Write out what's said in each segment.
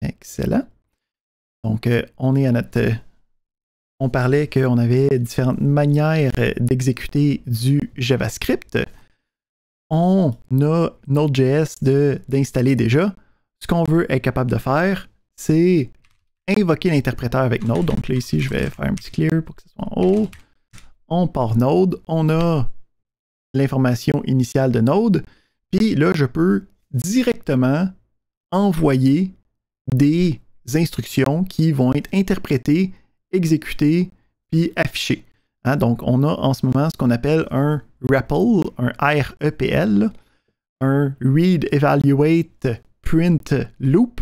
Excellent. Donc, on est à notre... on parlait qu'on avait différentes manières d'exécuter du JavaScript. On a Node.js d'installer déjà. Ce qu'on veut être capable de faire, c'est invoquer l'interpréteur avec Node. Donc là, ici, je vais faire un petit clear pour que ce soit en haut. On part Node. On a l'information initiale de Node. Puis là, je peux directement envoyer des instructions qui vont être interprétées, exécutées, puis affichées. Hein, donc, on a en ce moment ce qu'on appelle un REPL, un REPL, un Read, Evaluate, Print Loop.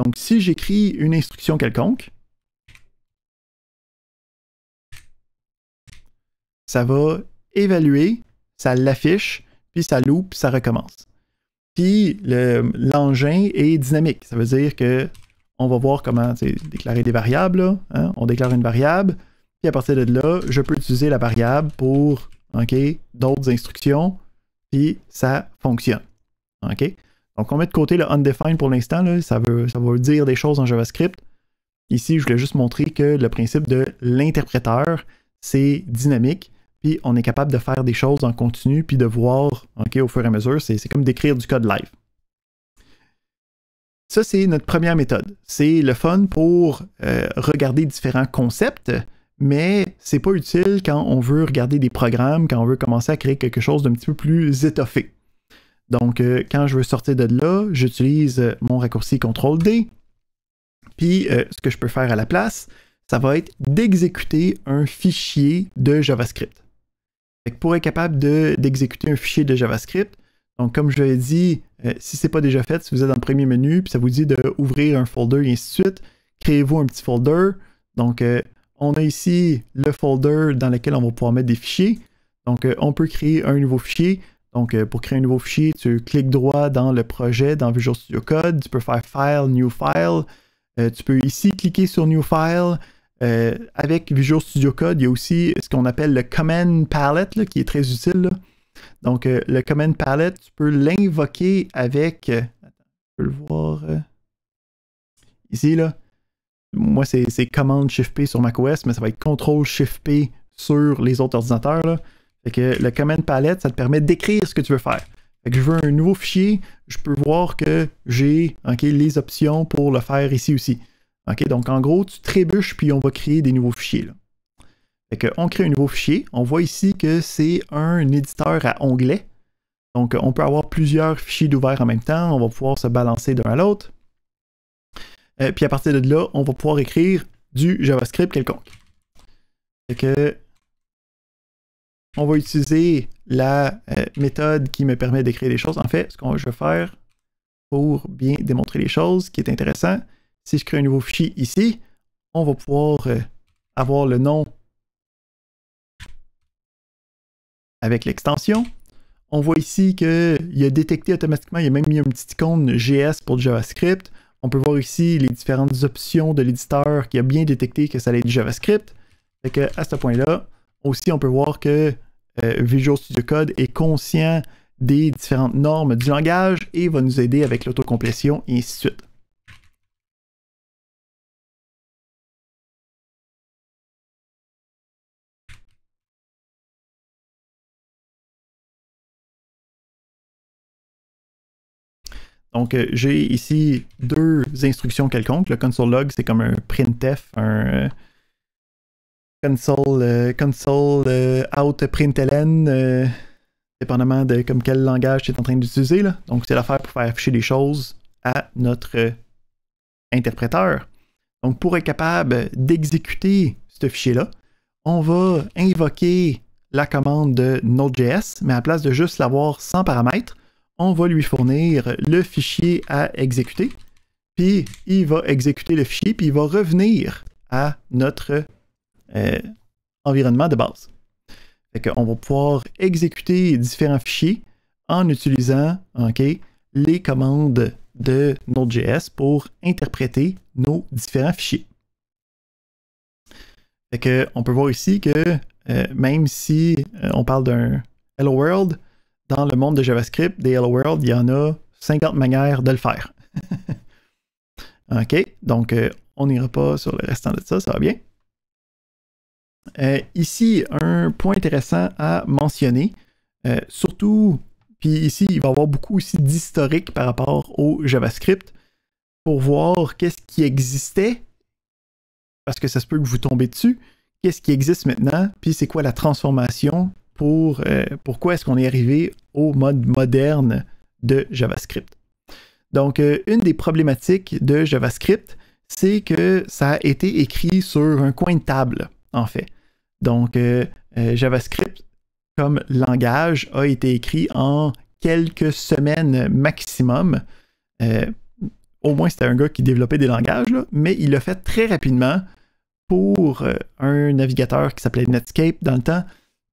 Donc, si j'écris une instruction quelconque, ça va évaluer, ça l'affiche, puis ça loop, ça recommence. Puis l'engin est dynamique. Ça veut dire que on va voir comment déclarer des variables. Là, hein? On déclare une variable, puis à partir de là, je peux utiliser la variable pour d'autres instructions, puis ça fonctionne. OK? Donc, on met de côté le undefined pour l'instant. Ça veut dire des choses en JavaScript. Ici, je voulais juste montrer que le principe de l'interpréteur, c'est dynamique. Puis on est capable de faire des choses en continu, puis de voir au fur et à mesure. C'est comme d'écrire du code live. Ça, c'est notre première méthode. C'est le fun pour regarder différents concepts, mais c'est pas utile quand on veut regarder des programmes, quand on veut commencer à créer quelque chose d'un petit peu plus étoffé. Donc, quand je veux sortir de là, j'utilise mon raccourci CTRL-D. Puis, ce que je peux faire à la place, ça va être d'exécuter un fichier de JavaScript. Pour être capable d'exécuter un fichier de JavaScript, donc comme je l'ai dit, si ce n'est pas déjà fait, si vous êtes dans le premier menu, puis ça vous dit d'ouvrir un folder et ainsi de suite, créez-vous un petit folder. Donc, on a ici le folder dans lequel on va pouvoir mettre des fichiers. Donc, on peut créer un nouveau fichier. Donc, pour créer un nouveau fichier, tu cliques droit dans le projet, dans Visual Studio Code. Tu peux faire File, New File. Tu peux ici cliquer sur New File. Avec Visual Studio Code, il y a aussi ce qu'on appelle le Command Palette là, qui est très utile. Là. Donc, le Command Palette, tu peux l'invoquer avec... attends, je peux le voir ici. Là. Moi, c'est Command Shift P sur macOS, mais ça va être Control Shift P sur les autres ordinateurs. Là. Fait que le Command Palette, ça te permet d'écrire ce que tu veux faire. Fait que je veux un nouveau fichier, je peux voir que j'ai les options pour le faire ici aussi. Donc en gros, tu trébuches puis on va créer des nouveaux fichiers. Là. Fait que on crée un nouveau fichier. On voit ici que c'est un éditeur à onglets. Donc on peut avoir plusieurs fichiers d'ouvert en même temps. On va pouvoir se balancer d'un à l'autre. Puis à partir de là, on va pouvoir écrire du JavaScript quelconque. Fait que on va utiliser la méthode qui me permet d'écrire des choses. En fait, ce que je vais faire pour bien démontrer les choses, ce qui est intéressant, si je crée un nouveau fichier ici, on va pouvoir avoir le nom avec l'extension. On voit ici qu'il a détecté automatiquement, il a même mis une petite icône GS pour le JavaScript. On peut voir ici les différentes options de l'éditeur qui a bien détecté que ça allait être du JavaScript. Fait que à ce point-là, aussi on peut voir que Visual Studio Code est conscient des différentes normes du langage et va nous aider avec l'autocomplétion et ainsi de suite. Donc, j'ai ici deux instructions quelconques. Le console log, c'est comme un printf, un console out println, dépendamment de comme quel langage tu es en train d'utiliser. Donc, c'est l'affaire pour faire afficher des choses à notre interpréteur. Donc, pour être capable d'exécuter ce fichier-là, on va invoquer la commande de Node.js, mais à la place de juste l'avoir sans paramètres, on va lui fournir le fichier à exécuter, puis il va exécuter le fichier, puis il va revenir à notre environnement de base. Fait qu'on va pouvoir exécuter différents fichiers en utilisant les commandes de Node.js pour interpréter nos différents fichiers. Fait qu'on peut voir ici que même si on parle d'un Hello World, dans le monde de JavaScript, des Hello World, il y en a 50 manières de le faire. OK, donc on n'ira pas sur le restant de ça, ça va bien. Ici, un point intéressant à mentionner, surtout, puis ici, il va y avoir beaucoup aussi d'historique par rapport au JavaScript pour voir qu'est-ce qui existait, parce que ça se peut que vous tombez dessus, qu'est-ce qui existe maintenant, puis c'est quoi la transformation pourquoi est-ce qu'on est arrivé au mode moderne de JavaScript. Donc, une des problématiques de JavaScript, c'est que ça a été écrit sur un coin de table, en fait. Donc, JavaScript, comme langage, a été écrit en quelques semaines maximum. Au moins, c'était un gars qui développait des langages, là, mais il l'a fait très rapidement pour un navigateur qui s'appelait Netscape dans le temps.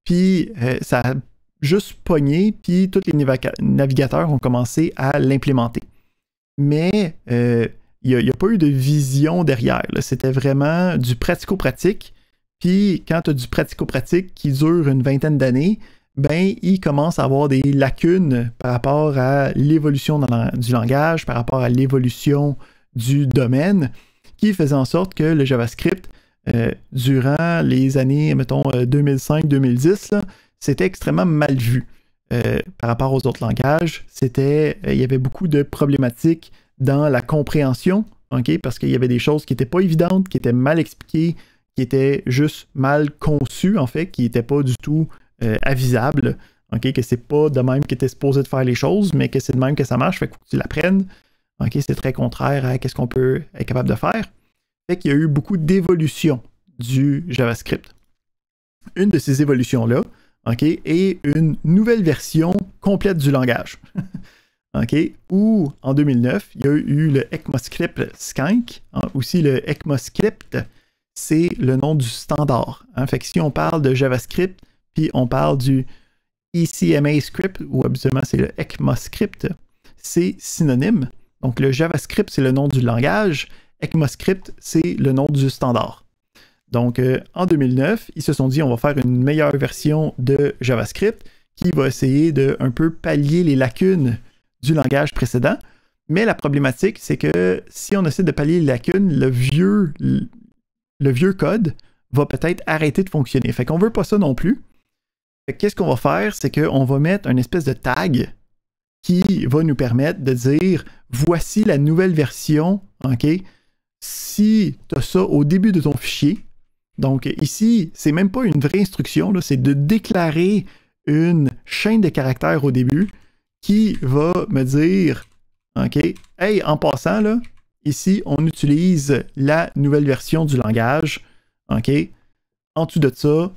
Puis, ça a juste pogné, puis tous les navigateurs ont commencé à l'implémenter. Mais il n'y a pas eu de vision derrière. C'était vraiment du pratico-pratique. Puis quand tu as du pratico-pratique qui dure une vingtaine d'années, ben il commence à avoir des lacunes par rapport à l'évolution du langage, par rapport à l'évolution du domaine, qui faisait en sorte que le JavaScript, durant les années, mettons, 2005-2010, c'était extrêmement mal vu. Par rapport aux autres langages, il y avait beaucoup de problématiques dans la compréhension, okay? Parce qu'il y avait des choses qui n'étaient pas évidentes, qui étaient mal expliquées, qui étaient juste mal conçues, en fait, qui n'étaient pas du tout avisables, okay? Que c'est pas de même que tu es supposé de faire les choses, mais que c'est de même que ça marche, fait qu'il faut que tu l'apprennes. Okay? C'est très contraire à ce qu'on peut être capable de faire. Fait qu'il y a eu beaucoup d'évolutions du JavaScript. Une de ces évolutions-là, okay, et une nouvelle version complète du langage. Okay, où en 2009, il y a eu le ECMAScript Skank. Aussi, le ECMAScript, c'est le nom du standard. Hein. Fait que si on parle de JavaScript, puis on parle du ECMAScript, ou habituellement c'est le ECMAScript, c'est synonyme. Donc le JavaScript, c'est le nom du langage. ECMAScript, c'est le nom du standard. Donc, en 2009, ils se sont dit on va faire une meilleure version de JavaScript qui va essayer de un peu pallier les lacunes du langage précédent. Mais la problématique, c'est que si on essaie de pallier les lacunes, le vieux code va peut-être arrêter de fonctionner. Fait qu'on veut pas ça non plus. Fait qu'est-ce qu'on va faire? C'est qu'on va mettre une espèce de tag qui va nous permettre de dire voici la nouvelle version, OK? Si tu as ça au début de ton fichier, donc ici, c'est même pas une vraie instruction, c'est de déclarer une chaîne de caractères au début qui va me dire, OK, hey, en passant, là, ici, on utilise la nouvelle version du langage, OK? En dessous de ça,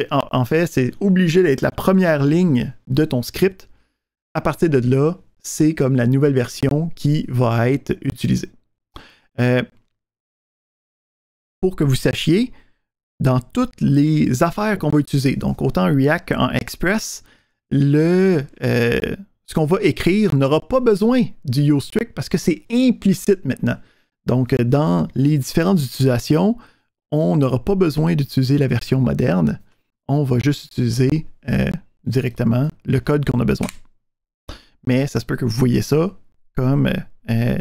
en fait, c'est obligé d'être la première ligne de ton script. À partir de là, c'est comme la nouvelle version qui va être utilisée. Pour que vous sachiez, dans toutes les affaires qu'on va utiliser, donc autant React qu'en Express, ce qu'on va écrire n'aura pas besoin du useStrict parce que c'est implicite maintenant. Donc, dans les différentes utilisations, on n'aura pas besoin d'utiliser la version moderne. On va juste utiliser directement le code qu'on a besoin. Mais ça se peut que vous voyez ça comme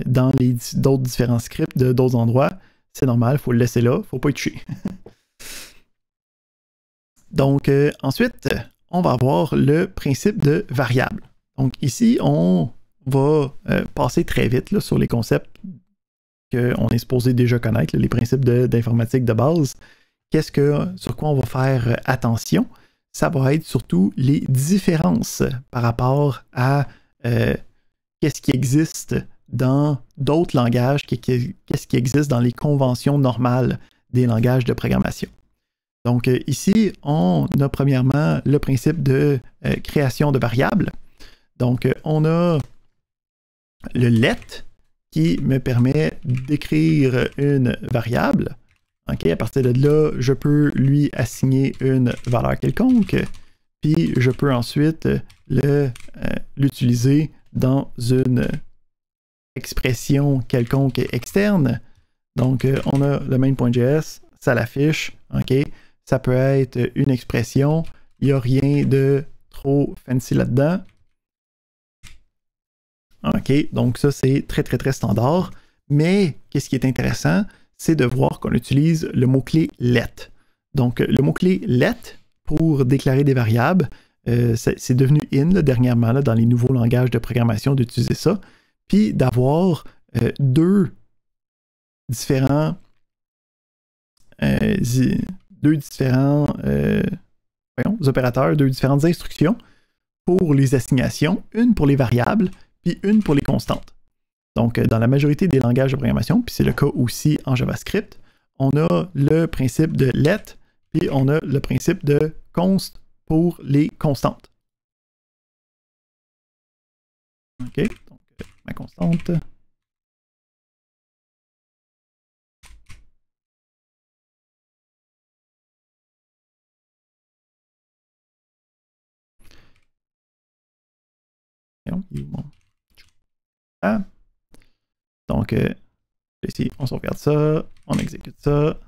dans d'autres différents scripts de d'autres endroits. C'est normal, il faut le laisser là, il ne faut pas y toucher. Donc, ensuite, on va avoir le principe de variable. Donc, ici, on va passer très vite là, sur les concepts qu'on est supposé déjà connaître, là, les principes d'informatique de base. Sur quoi on va faire attention? Ça va être surtout les différences par rapport à qu'est-ce qui existe dans d'autres langages, qu'est-ce qui existe dans les conventions normales des langages de programmation. Donc ici, on a premièrement le principe de création de variables. Donc on a le let qui me permet d'écrire une variable. Okay, à partir de là, je peux lui assigner une valeur quelconque, puis je peux ensuite l'utiliser dans une expression quelconque externe. Donc, on a le main.js, ça l'affiche, ok? Ça peut être une expression, il n'y a rien de trop fancy là-dedans. Ok, donc ça c'est très très très standard. Mais qu'est-ce qui est intéressant, c'est de voir qu'on utilise le mot-clé let. Donc, le mot-clé let pour déclarer des variables, c'est devenu in là, dernièrement là, dans les nouveaux langages de programmation d'utiliser ça, puis d'avoir deux différents opérateurs, deux différentes instructions pour les assignations, une pour les variables, puis une pour les constantes. Donc, dans la majorité des langages de programmation, puis c'est le cas aussi en JavaScript, on a le principe de let, puis on a le principe de const pour les constantes. OK, donc ma constante. Donc, ici, on sauvegarde ça, on exécute ça,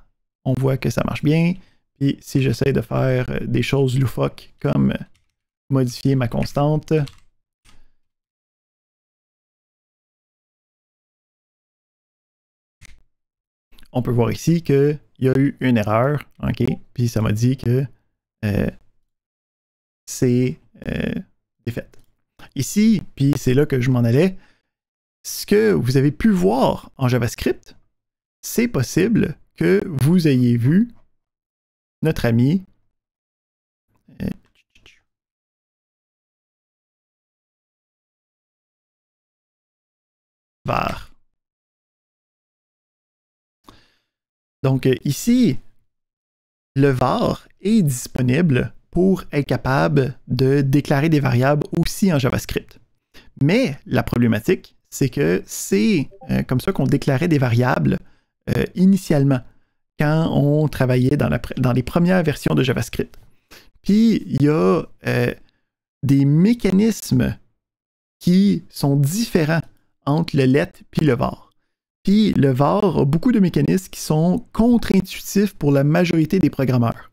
on voit que ça marche bien. Puis si j'essaie de faire des choses loufoques comme modifier ma constante, on peut voir ici qu'il y a eu une erreur, OK? Puis ça m'a dit que c'est défaite. Ici, puis c'est là que je m'en allais, ce que vous avez pu voir en JavaScript, c'est possible que vous ayez vu notre ami var. Donc ici, le var est disponible pour être capable de déclarer des variables aussi en JavaScript. Mais la problématique, c'est que c'est comme ça qu'on déclarait des variables initialement, quand on travaillait dans les premières versions de JavaScript. Puis, il y a des mécanismes qui sont différents entre le let et le var. Puis, le var a beaucoup de mécanismes qui sont contre-intuitifs pour la majorité des programmeurs.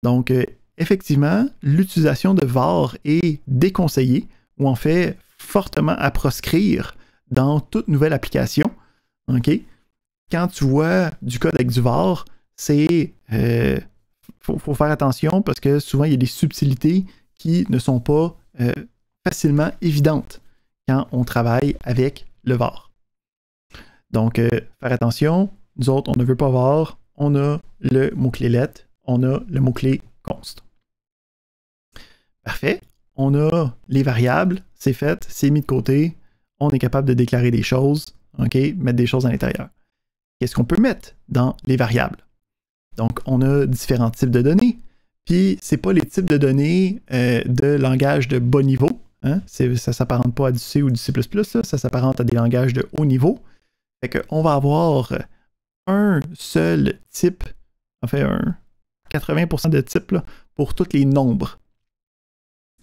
Donc, effectivement, l'utilisation de var est déconseillée, ou en fait fortement à proscrire dans toute nouvelle application. OK? Quand tu vois du code avec du var, c'est faut faire attention parce que souvent il y a des subtilités qui ne sont pas facilement évidentes quand on travaille avec le var. Donc, faire attention, nous autres, on ne veut pas var, on a le mot-clé let, on a le mot-clé const. Parfait. On a les variables, c'est fait, c'est mis de côté, on est capable de déclarer des choses, OK, mettre des choses à l'intérieur. Qu'est-ce qu'on peut mettre dans les variables? Donc, on a différents types de données, puis c'est pas les types de données de langage de bas niveau, hein? Ça ne s'apparente pas à du C ou du C++, là, ça s'apparente à des langages de haut niveau. Fait qu'on va avoir un seul type, en fait, 80% de type là, pour tous les nombres.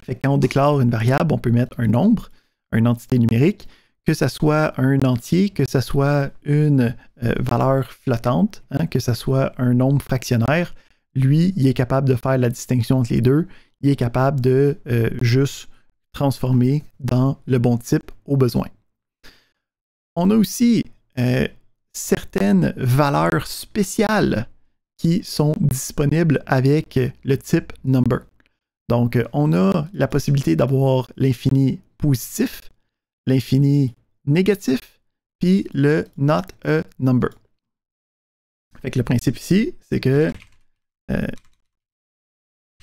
Fait que quand on déclare une variable, on peut mettre un nombre, une entité numérique, que ce soit un entier, que ce soit une valeur flottante, hein, que ce soit un nombre fractionnaire. Lui, il est capable de faire la distinction entre les deux. Il est capable de juste transformer dans le bon type au besoin. On a aussi certaines valeurs spéciales qui sont disponibles avec le type number. Donc, on a la possibilité d'avoir l'infini positif, l'infini négatif, puis le not a number. Fait que le principe ici, c'est que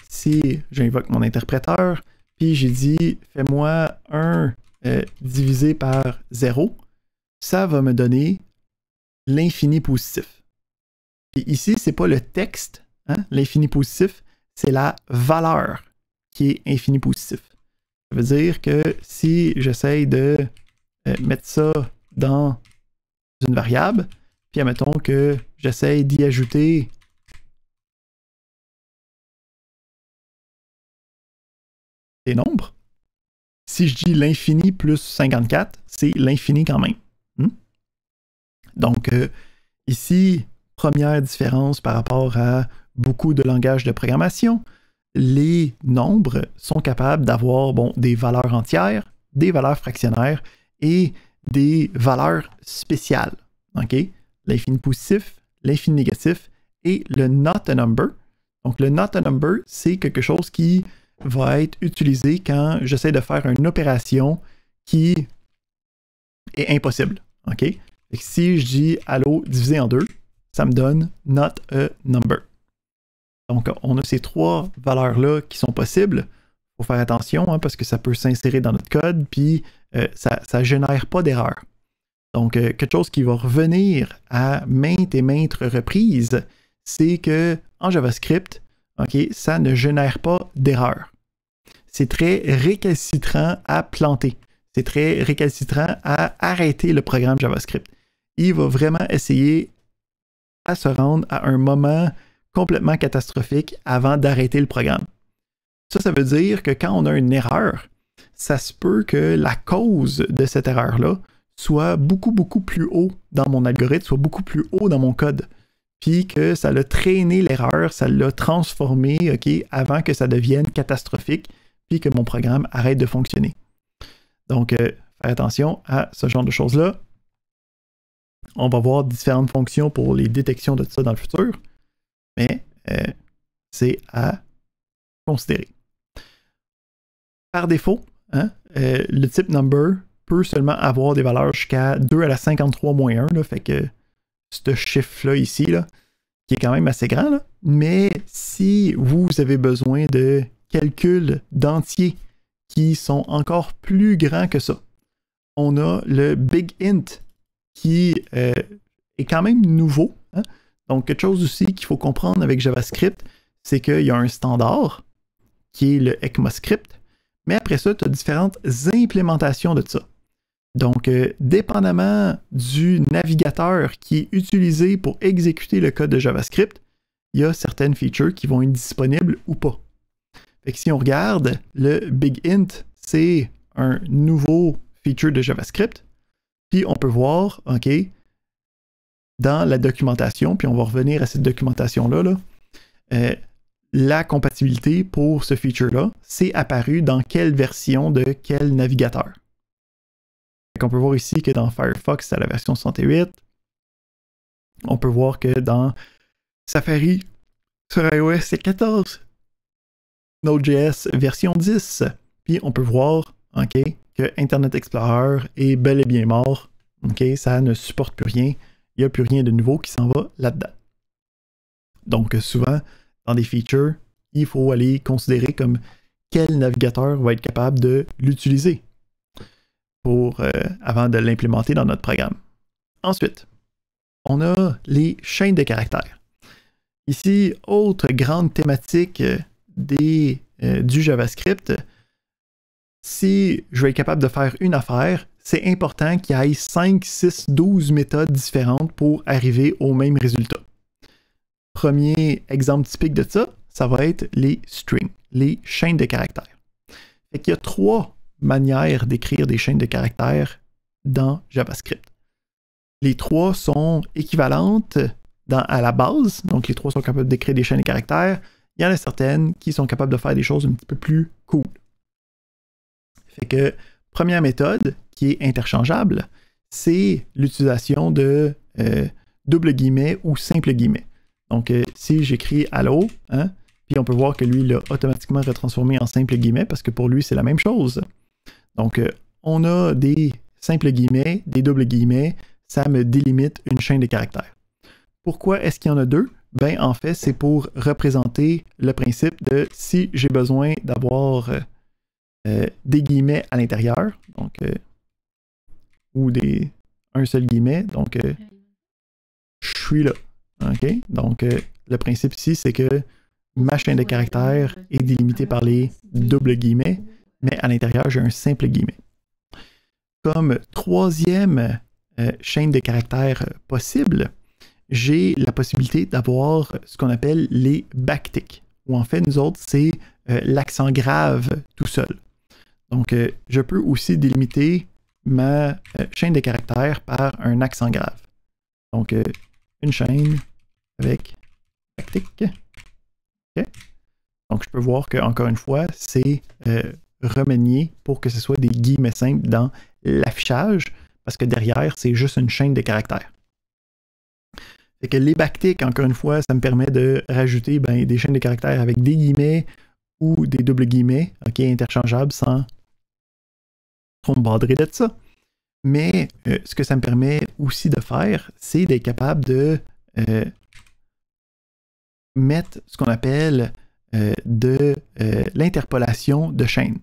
si j'invoque mon interpréteur, puis j'ai dit fais-moi 1 divisé par 0, ça va me donner l'infini positif. Puis ici, c'est pas le texte, hein, l'infini positif, c'est la valeur qui est infini positif. Ça veut dire que si j'essaye de mettre ça dans une variable, puis admettons que j'essaye d'y ajouter des nombres, si je dis l'infini plus 54, c'est l'infini quand même. Donc, ici, première différence par rapport à beaucoup de langages de programmation, les nombres sont capables d'avoir des valeurs entières, des valeurs fractionnaires et des valeurs spéciales. OK? L'infini positif, l'infini négatif et le not a number. Donc, le not a number, c'est quelque chose qui va être utilisé quand j'essaie de faire une opération qui est impossible. OK? Et si je dis allô divisé en 2, ça me donne not a number. Donc, on a ces trois valeurs-là qui sont possibles. Il faut faire attention hein, parce que ça peut s'insérer dans notre code, puis ça ne génère pas d'erreur. Donc, quelque chose qui va revenir à maintes et maintes reprises, c'est que en JavaScript, okay, ça ne génère pas d'erreur. C'est très récalcitrant à planter. C'est très récalcitrant à arrêter le programme JavaScript. Il va vraiment essayer à se rendre à un moment complètement catastrophique avant d'arrêter le programme. Ça veut dire que quand on a une erreur, ça se peut que la cause de cette erreur-là soit beaucoup, beaucoup plus haut dans mon algorithme, soit beaucoup plus haut dans mon code. Puis que ça l'a traîné l'erreur, ça l'a transformé okay, avant que ça devienne catastrophique, puis que mon programme arrête de fonctionner. Donc, faire attention à ce genre de choses-là. On va voir différentes fonctions pour les détections de ça dans le futur, mais c'est à considérer. Par défaut, hein, le type number peut seulement avoir des valeurs jusqu'à 2 à la 53-1, là, fait que ce chiffre-là ici, là, qui est quand même assez grand, là, mais si vous avez besoin de calculs d'entiers qui sont encore plus grands que ça, on a le Big Int qui est quand même nouveau. Hein? Donc, quelque chose aussi qu'il faut comprendre avec JavaScript, c'est qu'il y a un standard qui est le ECMAScript, mais après ça, tu as différentes implémentations de ça. Donc, dépendamment du navigateur qui est utilisé pour exécuter le code de JavaScript, il y a certaines features qui vont être disponibles ou pas. Fait que si on regarde, le Big Int, c'est un nouveau feature de JavaScript. Puis on peut voir, OK, dans la documentation, puis on va revenir à cette documentation-là, là, la compatibilité pour ce feature-là, c'est apparu dans quelle version de quel navigateur. On peut voir ici que dans Firefox, c'est la version 68. On peut voir que dans Safari, sur iOS, c'est 14. Node.js, version 10. Puis on peut voir, OK, que Internet Explorer est bel et bien mort. OK, ça ne supporte plus rien. Il n'y a plus rien de nouveau qui s'en va là-dedans. Donc, souvent, dans des features, il faut aller considérer comme quel navigateur va être capable de l'utiliser avant de l'implémenter dans notre programme. Ensuite, on a les chaînes de caractères. Ici, autre grande thématique du JavaScript. Si je vais être capable de faire une affaire, c'est important qu'il y ait 5, 6, 12 méthodes différentes pour arriver au même résultat. Premier exemple typique de ça, ça va être les strings, les chaînes de caractères. Fait qu'il y a 3 manières d'écrire des chaînes de caractères dans JavaScript. Les 3 sont équivalentes à la base, donc les 3 sont capables d'écrire des chaînes de caractères. Il y en a certaines qui sont capables de faire des choses un petit peu plus cool. Fait que, première méthode qui est interchangeable, c'est l'utilisation de double guillemets ou simple guillemets. Donc, si j'écris allô, hein, puis on peut voir que lui, il l'a automatiquement retransformé en simple guillemets parce que pour lui, c'est la même chose. Donc, on a des simples guillemets, des doubles guillemets, ça me délimite une chaîne de caractères. Pourquoi est-ce qu'il y en a 2? Ben, en fait, c'est pour représenter le principe de si j'ai besoin d'avoir des guillemets à l'intérieur, donc ou un seul guillemet, donc je suis là. OK? Donc, le principe ici, c'est que ma chaîne de caractères est délimitée par les doubles guillemets, mais à l'intérieur, j'ai un simple guillemet. Comme troisième chaîne de caractères possible, j'ai la possibilité d'avoir ce qu'on appelle les backticks, où en fait, nous autres, c'est l'accent grave tout seul. Donc, je peux aussi délimiter ma chaîne de caractères par un accent grave. Donc, une chaîne avec backtick. Okay. Donc, je peux voir que encore une fois, c'est remanié pour que ce soit des guillemets simples dans l'affichage, parce que derrière, c'est juste une chaîne de caractères. Fait que les backticks, encore une fois, ça me permet de rajouter des chaînes de caractères avec des guillemets ou des doubles guillemets, ok, interchangeables sans trop me badrer de ça. Mais ce que ça me permet aussi de faire, c'est d'être capable de mettre ce qu'on appelle de l'interpolation de chaînes.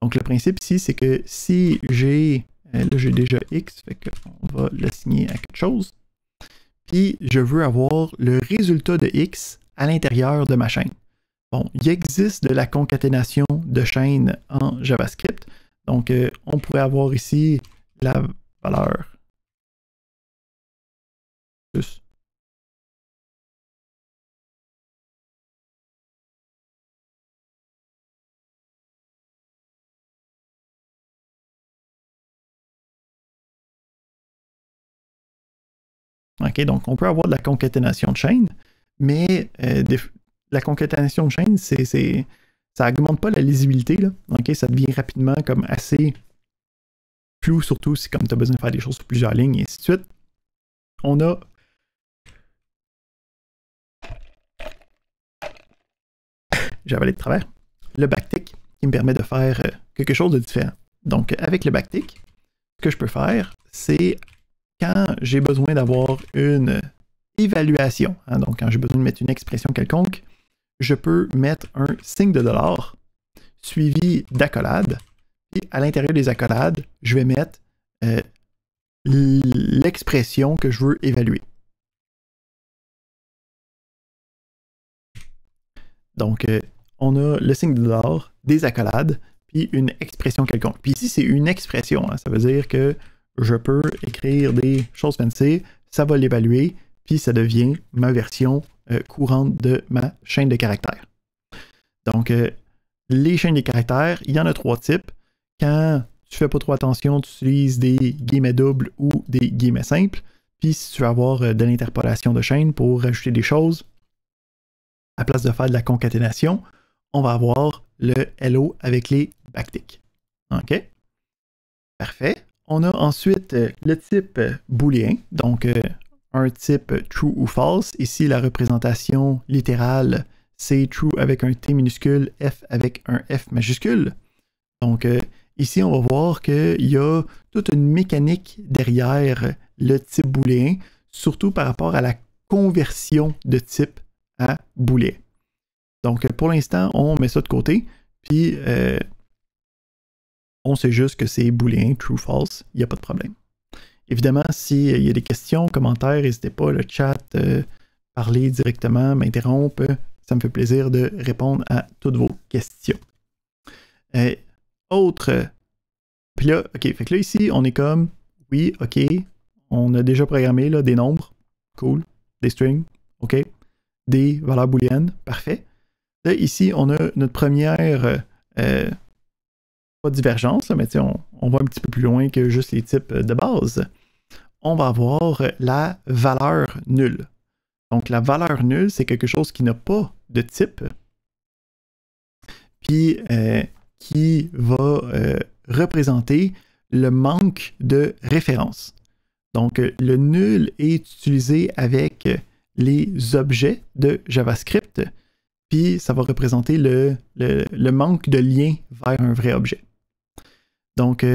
Donc le principe ici, c'est que si j'ai, là j'ai déjà X, fait qu'on va l'assigner à quelque chose, puis je veux avoir le résultat de X à l'intérieur de ma chaîne. Bon, il existe de la concaténation de chaînes en JavaScript, donc on pourrait avoir ici la valeur plus OK, donc on peut avoir de la concaténation de chaînes, mais la concaténation de chaînes, ça augmente pas la lisibilité, là. OK, ça devient rapidement comme assez flou, surtout si comme tu as besoin de faire des choses sur plusieurs lignes, et ainsi de suite. On a j'avais de travers le backtick qui me permet de faire quelque chose de différent. Donc avec le backtick, ce que je peux faire, c'est quand j'ai besoin d'avoir une évaluation, hein, donc quand j'ai besoin de mettre une expression quelconque, je peux mettre un signe de dollar suivi d'accolades. Et à l'intérieur des accolades, je vais mettre l'expression que je veux évaluer. Donc, on a le signe de dollar, des accolades, puis une expression quelconque. Puis ici, c'est une expression. Hein, ça veut dire que je peux écrire des choses fancy, ça va l'évaluer, puis ça devient ma version courante de ma chaîne de caractères. Donc, les chaînes de caractères, il y en a 3 types. Quand tu fais pas trop attention, tu utilises des guillemets doubles ou des guillemets simples. Puis si tu veux avoir de l'interpolation de chaînes pour rajouter des choses, à place de faire de la concaténation, on va avoir le hello avec les backticks. OK? Parfait. On a ensuite le type booléen, donc un type true ou false. Ici, la représentation littérale, c'est true avec un T minuscule, F avec un F majuscule. Donc ici, on va voir qu'il y a toute une mécanique derrière le type booléen, surtout par rapport à la conversion de type à booléen. Donc pour l'instant, on met ça de côté, puis on sait juste que c'est booléen, true, false, il n'y a pas de problème. Évidemment, s'il y a des questions, commentaires, n'hésitez pas, le chat, parler directement, m'interrompre, ça me fait plaisir de répondre à toutes vos questions. Puis là, OK, fait que là ici, on est comme, oui, OK, on a déjà programmé là, des nombres, cool, des strings, OK, des valeurs booléennes, parfait. Là, ici, on a notre première, pas divergence, là, mais on va un petit peu plus loin que juste les types de base. On va avoir la valeur nulle. Donc, la valeur nulle, c'est quelque chose qui n'a pas de type, puis qui va représenter le manque de référence. Donc, le nul est utilisé avec les objets de JavaScript, puis ça va représenter le manque de lien vers un vrai objet. Donc,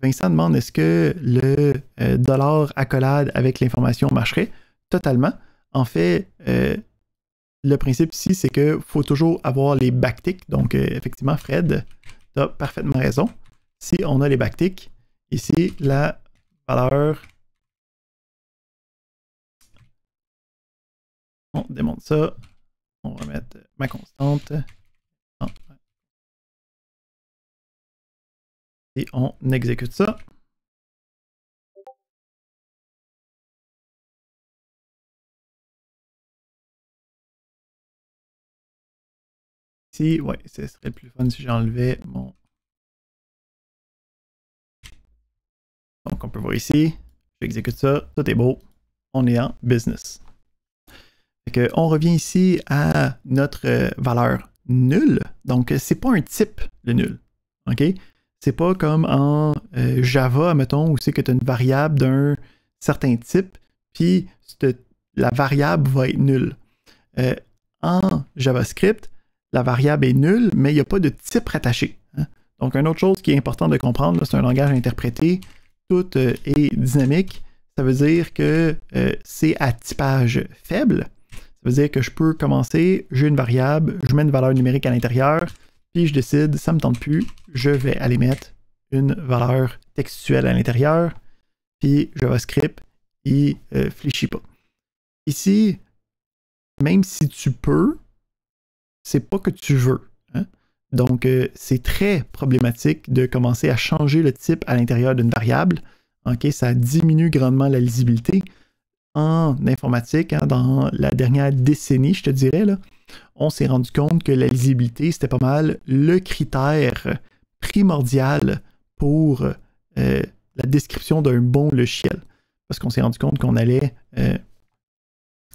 Vincent demande est-ce que le dollar accolade avec l'information marcherait? Totalement. En fait, le principe ici, c'est qu'il faut toujours avoir les backticks. Donc, effectivement, Fred, tu as parfaitement raison. Si on a les backticks, ici, la valeur... On démonte ça. On va mettre ma constante. Et on exécute ça. Ici, ouais, ce serait plus fun si j'enlevais mon... Donc, on peut voir ici, j'exécute ça, tout est beau, on est en business. Fait que, on revient ici à notre valeur nulle. Donc, c'est pas un type, le nul. OK? C'est pas comme en Java, mettons, où c'est que tu as une variable d'un certain type, puis la variable va être nulle. En JavaScript, la variable est nulle, mais il n'y a pas de type rattaché. Hein. Donc, une autre chose qui est importante de comprendre, c'est un langage interprété, tout est dynamique. Ça veut dire que c'est à typage faible. Ça veut dire que je peux commencer, j'ai une variable, je mets une valeur numérique à l'intérieur, puis je décide, ça ne me tente plus, je vais aller mettre une valeur textuelle à l'intérieur, puis JavaScript, il ne fléchit pas. Ici, même si tu peux, c'est pas que tu veux. Hein? Donc, c'est très problématique de commencer à changer le type à l'intérieur d'une variable. Okay? Ça diminue grandement la lisibilité. En informatique, hein, dans la dernière décennie, je te dirais, là, on s'est rendu compte que la lisibilité, c'était pas mal le critère primordial pour la description d'un bon logiciel. Parce qu'on s'est rendu compte qu'on allait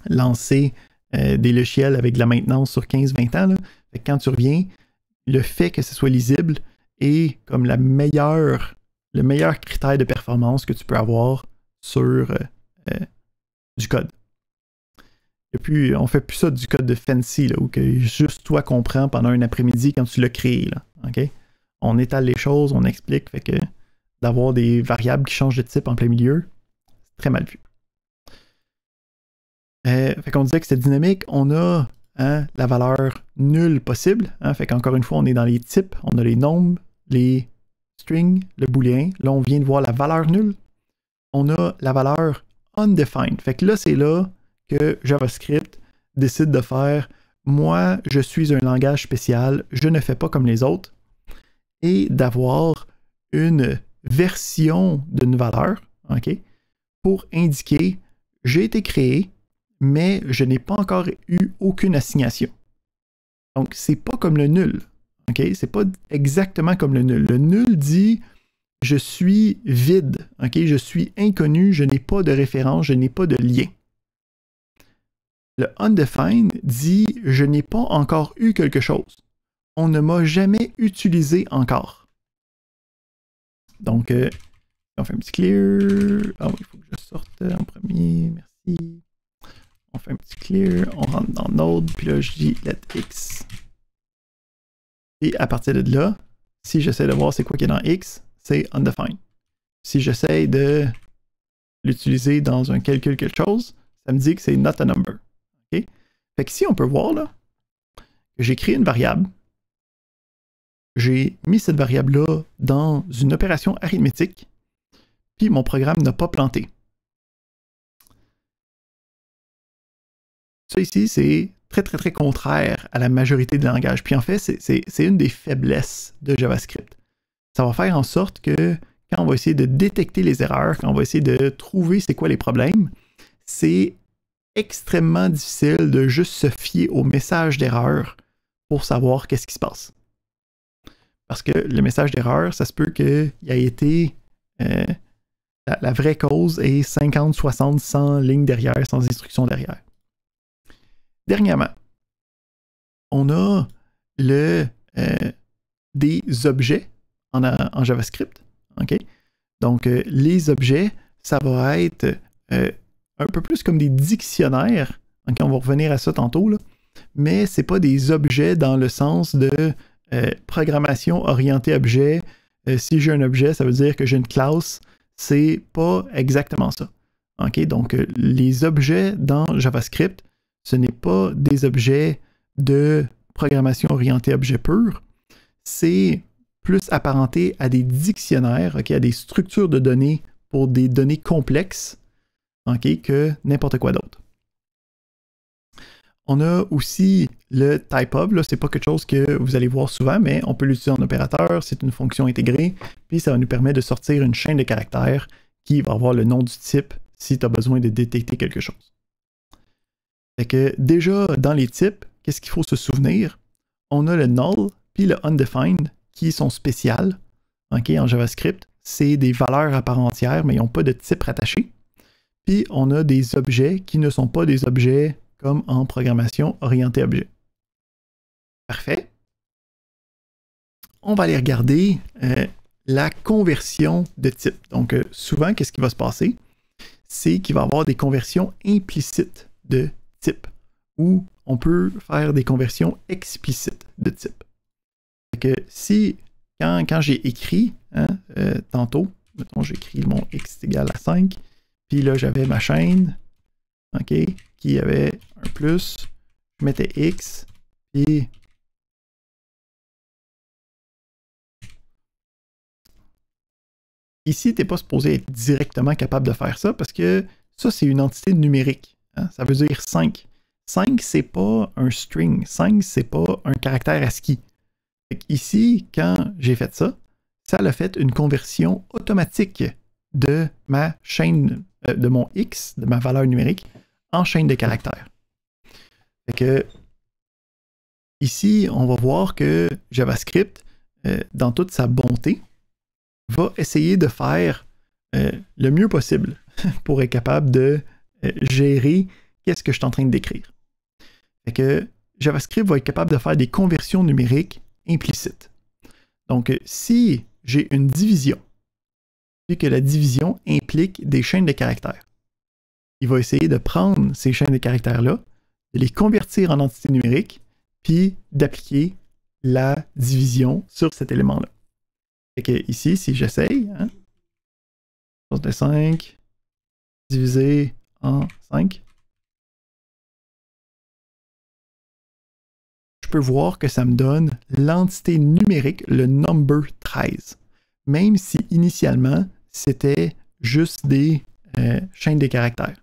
lancer des logiciels avec de la maintenance sur 15-20 ans. Là. Fait que quand tu reviens, le fait que ce soit lisible est comme le meilleur critère de performance que tu peux avoir sur du code. Et puis, on fait plus ça du code de fancy, là, où que juste toi comprends pendant un après-midi quand tu l'as créé. Là, okay? On étale les choses, on explique, fait que d'avoir des variables qui changent de type en plein milieu, c'est très mal vu. Fait qu'on disait que c'était dynamique, on a hein, la valeur nulle possible. Hein, fait qu'encore une fois, on est dans les types, on a les nombres, les strings, le booléen. Là, on vient de voir la valeur nulle. On a la valeur undefined. Fait que là, c'est là que JavaScript décide de faire « Moi, je suis un langage spécial, je ne fais pas comme les autres » et d'avoir une version d'une valeur, OK, pour indiquer « J'ai été créé, mais je n'ai pas encore eu aucune assignation. » Donc, c'est pas comme le nul. OK? C'est pas exactement comme le nul. Le nul dit « Je suis vide. OK? Je suis inconnu, je n'ai pas de référence, je n'ai pas de lien. » Le undefined dit « Je n'ai pas encore eu quelque chose. On ne m'a jamais utilisé encore. » Donc, on fait un petit clear. Ah oui, il faut que je sorte en premier. Merci. On fait un petit clear. On rentre dans Node. Puis là, je dis let x. Et à partir de là, si j'essaie de voir c'est quoi qui est dans x, c'est undefined. Si j'essaie de l'utiliser dans un calcul quelque chose, ça me dit que c'est not a number. Okay? Fait que si on peut voir là, j'ai créé une variable. J'ai mis cette variable-là dans une opération arithmétique, puis mon programme n'a pas planté. Ça ici, c'est très, très, très contraire à la majorité des langages. Puis en fait, c'est une des faiblesses de JavaScript. Ça va faire en sorte que quand on va essayer de détecter les erreurs, quand on va essayer de trouver c'est quoi les problèmes, c'est extrêmement difficile de juste se fier au message d'erreur pour savoir qu'est-ce qui se passe. Parce que le message d'erreur, ça se peut qu'il ait été... la vraie cause est 50, 60, 100 lignes derrière, sans instruction derrière. Dernièrement, on a des objets en JavaScript. Okay? Donc, les objets, ça va être un peu plus comme des dictionnaires. Okay? On va revenir à ça tantôt, là. Mais ce n'est pas des objets dans le sens de programmation orientée objet. Si j'ai un objet, ça veut dire que j'ai une classe. C'est pas exactement ça. Okay? Donc, les objets dans JavaScript, ce n'est pas des objets de programmation orientée objet pur. C'est plus apparenté à des dictionnaires, okay, à des structures de données pour des données complexes, okay, que n'importe quoi d'autre. On a aussi le typeof, là, c'est pas quelque chose que vous allez voir souvent, mais on peut l'utiliser en opérateur, c'est une fonction intégrée, puis ça va nous permettre de sortir une chaîne de caractères qui va avoir le nom du type si tu as besoin de détecter quelque chose. Fait que déjà, dans les types, qu'est-ce qu'il faut se souvenir? On a le null puis le undefined qui sont spéciales, okay, en JavaScript. C'est des valeurs à part entière, mais ils n'ont pas de type rattaché. Puis on a des objets qui ne sont pas des objets comme en programmation orientée objet. Parfait. On va aller regarder la conversion de type. Donc souvent, qu'est-ce qui va se passer? C'est qu'il va y avoir des conversions implicites de type, ou on peut faire des conversions explicites de type. Fait que si, quand j'ai écrit, tantôt, mettons j'ai écrit mon x est égal à 5, puis là j'avais ma chaîne, OK, qui avait un plus, je mettais x, puis ici, tu n'es pas supposé être directement capable de faire ça parce que ça, c'est une entité numérique. Hein? Ça veut dire 5. 5, c'est pas un string. 5, c'est pas un caractère ASCII. Ici, quand j'ai fait ça, ça a fait une conversion automatique de ma chaîne, de mon x, de ma valeur numérique, en chaîne de caractères. Fait que ici, on va voir que JavaScript, dans toute sa bonté, va essayer de faire le mieux possible pour être capable de gérer qu'est-ce que je suis en train de décrire. Fait que JavaScript va être capable de faire des conversions numériques implicites. Donc, si j'ai une division, et que la division implique des chaînes de caractères, il va essayer de prendre ces chaînes de caractères-là, de les convertir en entités numériques, puis d'appliquer la division sur cet élément-là. Fait que ici, si j'essaye, 65 divisé en 5, je peux voir que ça me donne l'entité numérique, le number 13, même si initialement, c'était juste des chaînes de caractères.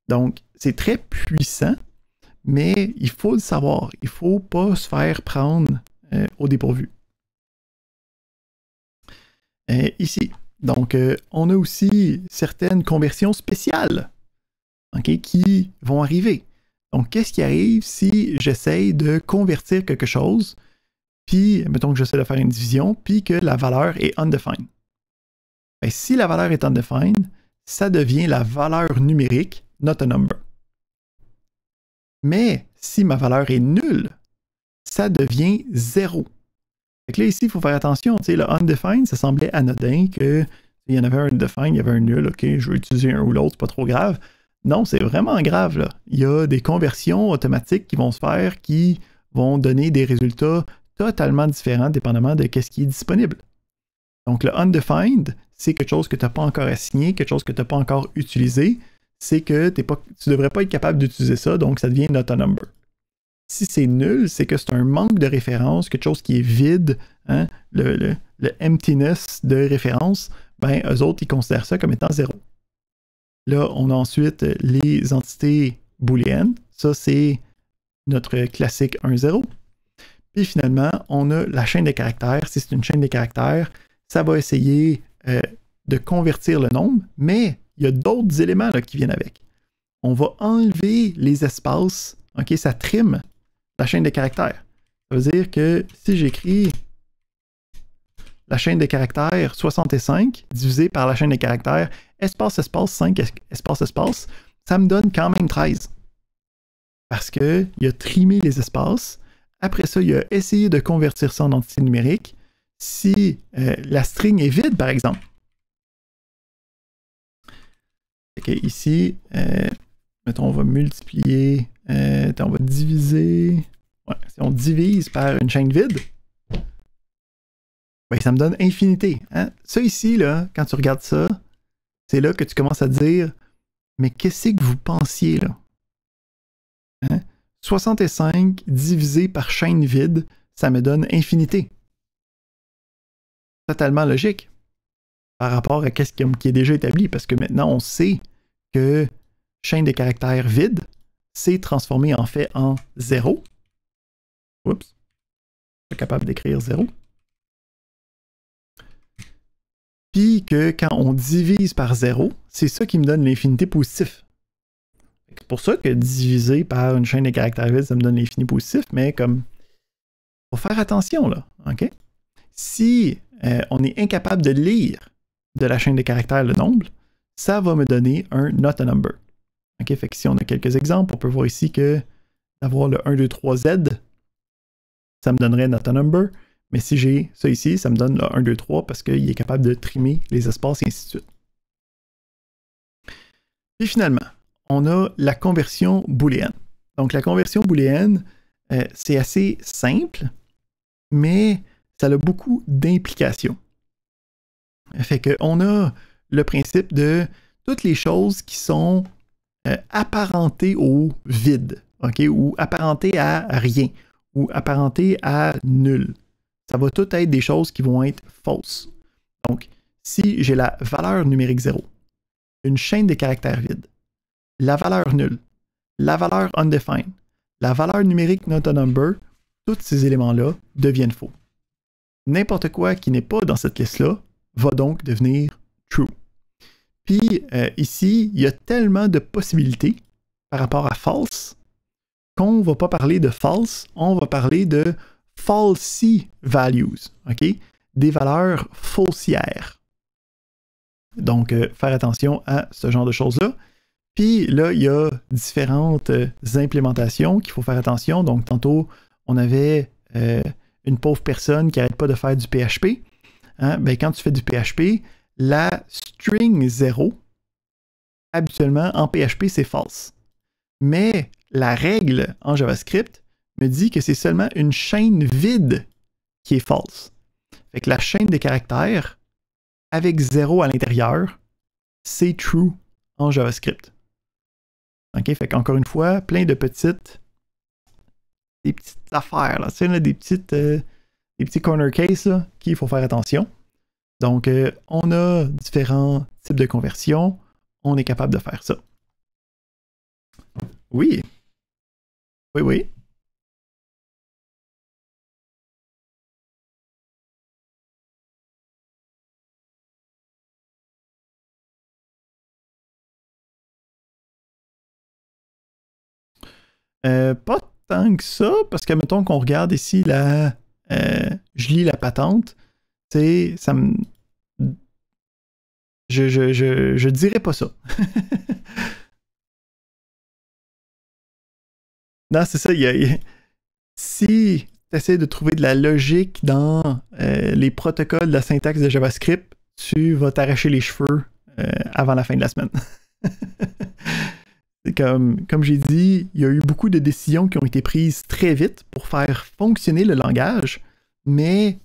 Donc, c'est très puissant, mais il faut le savoir. Il ne faut pas se faire prendre au dépourvu. Ici, donc, on a aussi certaines conversions spéciales, okay, qui vont arriver. Donc, qu'est-ce qui arrive si j'essaye de convertir quelque chose, puis, mettons que j'essaie de faire une division, puis que la valeur est undefined? Bien, si la valeur est undefined, ça devient la valeur numérique, not a number. Mais si ma valeur est nulle, ça devient 0. Fait que là, ici, il faut faire attention. Tu sais, le undefined, ça semblait anodin qu'il y en avait un undefined, il y avait un nul, OK, je vais utiliser un ou l'autre, c'est pas trop grave. Non, c'est vraiment grave, là. Il y a des conversions automatiques qui vont se faire qui vont donner des résultats totalement différents dépendamment de ce qui est disponible. Donc, le undefined, c'est quelque chose que tu n'as pas encore assigné, quelque chose que tu n'as pas encore utilisé. C'est que tu ne devrais pas être capable d'utiliser ça, donc ça devient not a number. Si c'est nul, c'est que c'est un manque de référence, quelque chose qui est vide, hein, le emptiness de référence, ben, eux autres, ils considèrent ça comme étant 0. Là, on a ensuite les entités booléennes. Ça, c'est notre classique 1-0. Puis finalement, on a la chaîne de caractères. Si c'est une chaîne de caractères, ça va essayer de convertir le nombre, mais il y a d'autres éléments là, qui viennent avec. On va enlever les espaces. OK, ça trime la chaîne de caractères. Ça veut dire que si j'écris la chaîne de caractères 65 divisé par la chaîne de caractères espace, espace, 5, espace, espace, ça me donne quand même 13. Parce qu'il a trimé les espaces. Après ça, il a essayé de convertir ça en entité numérique. Si la string est vide, par exemple. Okay, ici, mettons, on va multiplier, on va diviser. Ouais, si on divise par une chaîne vide, ben, ça me donne infinité. Hein? Ça ici, là, quand tu regardes ça, c'est là que tu commences à te dire, mais qu'est-ce que vous pensiez là? Hein? 65 divisé par chaîne vide, ça me donne infinité. Totalement logique par rapport à ce qui est déjà établi, parce que maintenant on sait que chaîne de caractères vide, c'est transformé en fait en 0. Oups, pas capable d'écrire 0. Puis que quand on divise par 0, c'est ça qui me donne l'infinité positif. C'est pour ça que diviser par une chaîne de caractères vide, ça me donne l'infini positif, mais comme, faut faire attention là, ok? Si on est incapable de lire de la chaîne de caractères le nombre, ça va me donner un not a number. Ok, fait que si on a quelques exemples, on peut voir ici que d'avoir le 1, 2, 3, Z, ça me donnerait not a number, mais si j'ai ça ici, ça me donne le 1, 2, 3 parce qu'il est capable de trimer les espaces et ainsi de suite. Et finalement, on a la conversion booléenne. Donc, la conversion booléenne, c'est assez simple, mais ça a beaucoup d'implications. Fait qu'on a le principe de toutes les choses qui sont apparentées au vide, OK? Ou apparentées à rien, ou apparentées à nul. Ça va tout être des choses qui vont être fausses. Donc, si j'ai la valeur numérique 0, une chaîne de caractères vides, la valeur nulle, la valeur undefined, la valeur numérique not a number, tous ces éléments-là deviennent faux. N'importe quoi qui n'est pas dans cette liste-là va donc devenir true. Puis ici, il y a tellement de possibilités par rapport à false qu'on ne va pas parler de false, on va parler de falsy values, OK? Des valeurs faussières. Donc, faire attention à ce genre de choses-là. Puis là, il y a différentes implémentations qu'il faut faire attention. Donc, tantôt, on avait une pauvre personne qui n'arrête pas de faire du PHP. Hein? Ben, quand tu fais du PHP, la string 0, habituellement, en PHP, c'est false. Mais la règle en JavaScript me dit que c'est seulement une chaîne vide qui est false. Fait que la chaîne de caractères, avec 0 à l'intérieur, c'est true en JavaScript. OK? Fait qu'encore une fois, plein de des petites affaires, là, tu sais, là, des petits corner cases qu'il faut faire attention. Donc, on a différents types de conversions. On est capable de faire ça. Oui. Oui, oui. Pas tant que ça, parce que mettons qu'on regarde ici je lis la patente, tu sais, ça me. Je dirais pas ça. Non, c'est ça. Si tu essaies de trouver de la logique dans les protocoles de la syntaxe de JavaScript, tu vas t'arracher les cheveux avant la fin de la semaine. C'est comme j'ai dit, il y a eu beaucoup de décisions qui ont été prises très vite pour faire fonctionner le langage, mais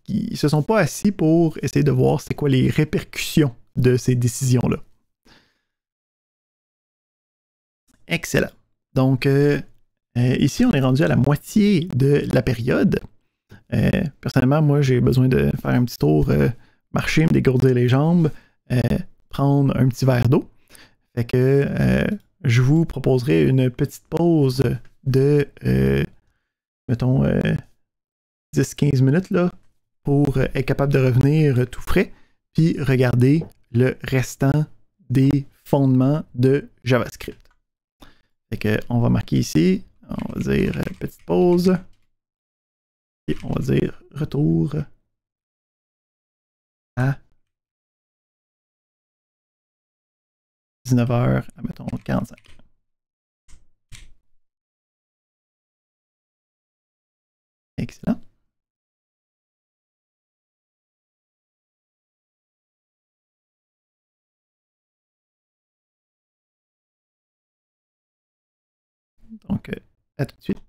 qui ne se sont pas assis pour essayer de voir c'est quoi les répercussions de ces décisions-là. Excellent. Donc, ici, on est rendu à la moitié de la période. Personnellement, moi, j'ai besoin de faire un petit tour, marcher, me dégourdir les jambes, prendre un petit verre d'eau. Fait que je vous proposerai une petite pause de, mettons, 10-15 minutes là, pour être capable de revenir tout frais, puis regarder le restant des fondements de JavaScript. Fait que on va marquer ici, on va dire petite pause, et on va dire retour à 19h, mettons 45. Excellent. Donc, à tout de suite.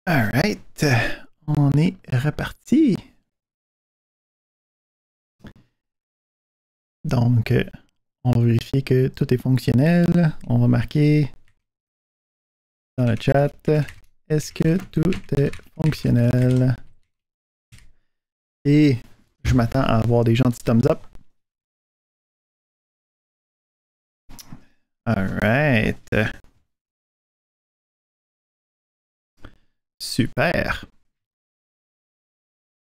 Alright, on est reparti. Donc, on va vérifier que tout est fonctionnel. On va marquer dans le chat, est-ce que tout est fonctionnel? Et je m'attends à avoir des gentils thumbs up. Alright. Super.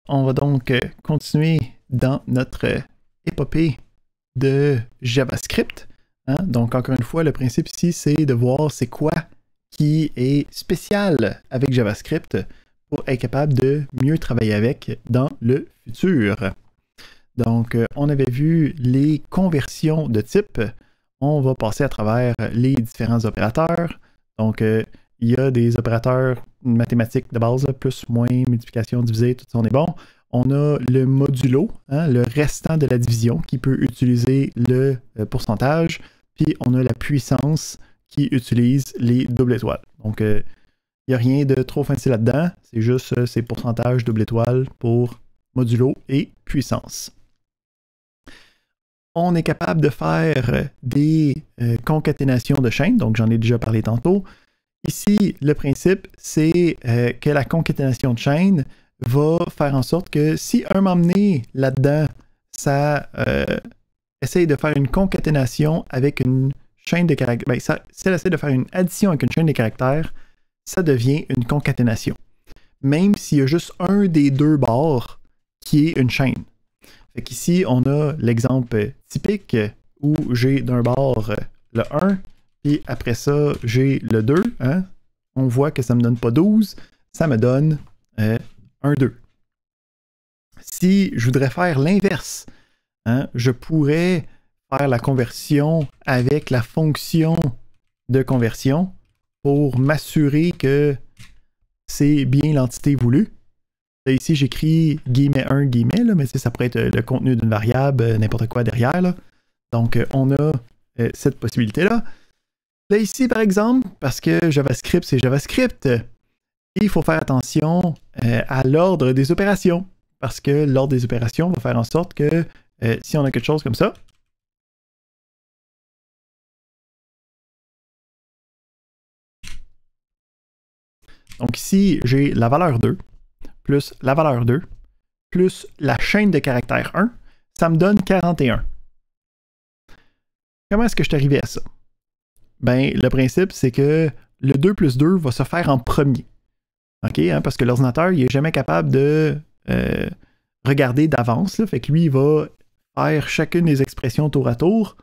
On va donc continuer dans notre épopée de JavaScript. Hein? Donc, encore une fois, le principe ici, c'est de voir c'est quoi qui est spécial avec JavaScript pour être capable de mieux travailler avec dans le futur. Donc, on avait vu les conversions de type. On va passer à travers les différents opérateurs. Donc, il y a des opérateurs mathématiques de base, plus, moins, multiplication, diviser, tout ça, on est bon. On a le modulo, hein, le restant de la division, qui peut utiliser le pourcentage. Puis, on a la puissance qui utilise les doubles étoiles. Donc, il n'y a rien de trop fancy là-dedans. C'est juste ces pourcentages double étoile pour modulo et puissance. On est capable de faire des concaténations de chaînes, donc j'en ai déjà parlé tantôt. Ici, le principe, c'est que la concaténation de chaînes va faire en sorte que si un moment donné là-dedans, ça essaye de faire une concaténation avec une chaîne de caractères, ben, si elle essaie de faire une addition avec une chaîne de caractères, ça devient une concaténation. Même s'il y a juste un des deux bords qui est une chaîne. Fait qu'ici, on a l'exemple typique où j'ai d'un bord le 1, puis après ça, j'ai le 2. Hein? On voit que ça ne me donne pas 12, ça me donne 1, 2. Si je voudrais faire l'inverse, hein, je pourrais faire la conversion avec la fonction de conversion pour m'assurer que c'est bien l'entité voulue. Là, ici, j'écris guillemets 1, guillemets, là, mais ça pourrait être le contenu d'une variable, n'importe quoi derrière. Là. Donc, on a cette possibilité-là. Là, ici, par exemple, parce que JavaScript, c'est JavaScript, il faut faire attention à l'ordre des opérations. Parce que l'ordre des opérations va faire en sorte que si on a quelque chose comme ça, donc ici, j'ai la valeur 2, plus la valeur 2, plus la chaîne de caractères 1, ça me donne 41. Comment est-ce que je suis arrivé à ça? Ben, le principe, c'est que le 2 plus 2 va se faire en premier. OK? Hein, parce que l'ordinateur, il n'est jamais capable de regarder d'avance. Fait que lui, il va faire chacune des expressions tour à tour.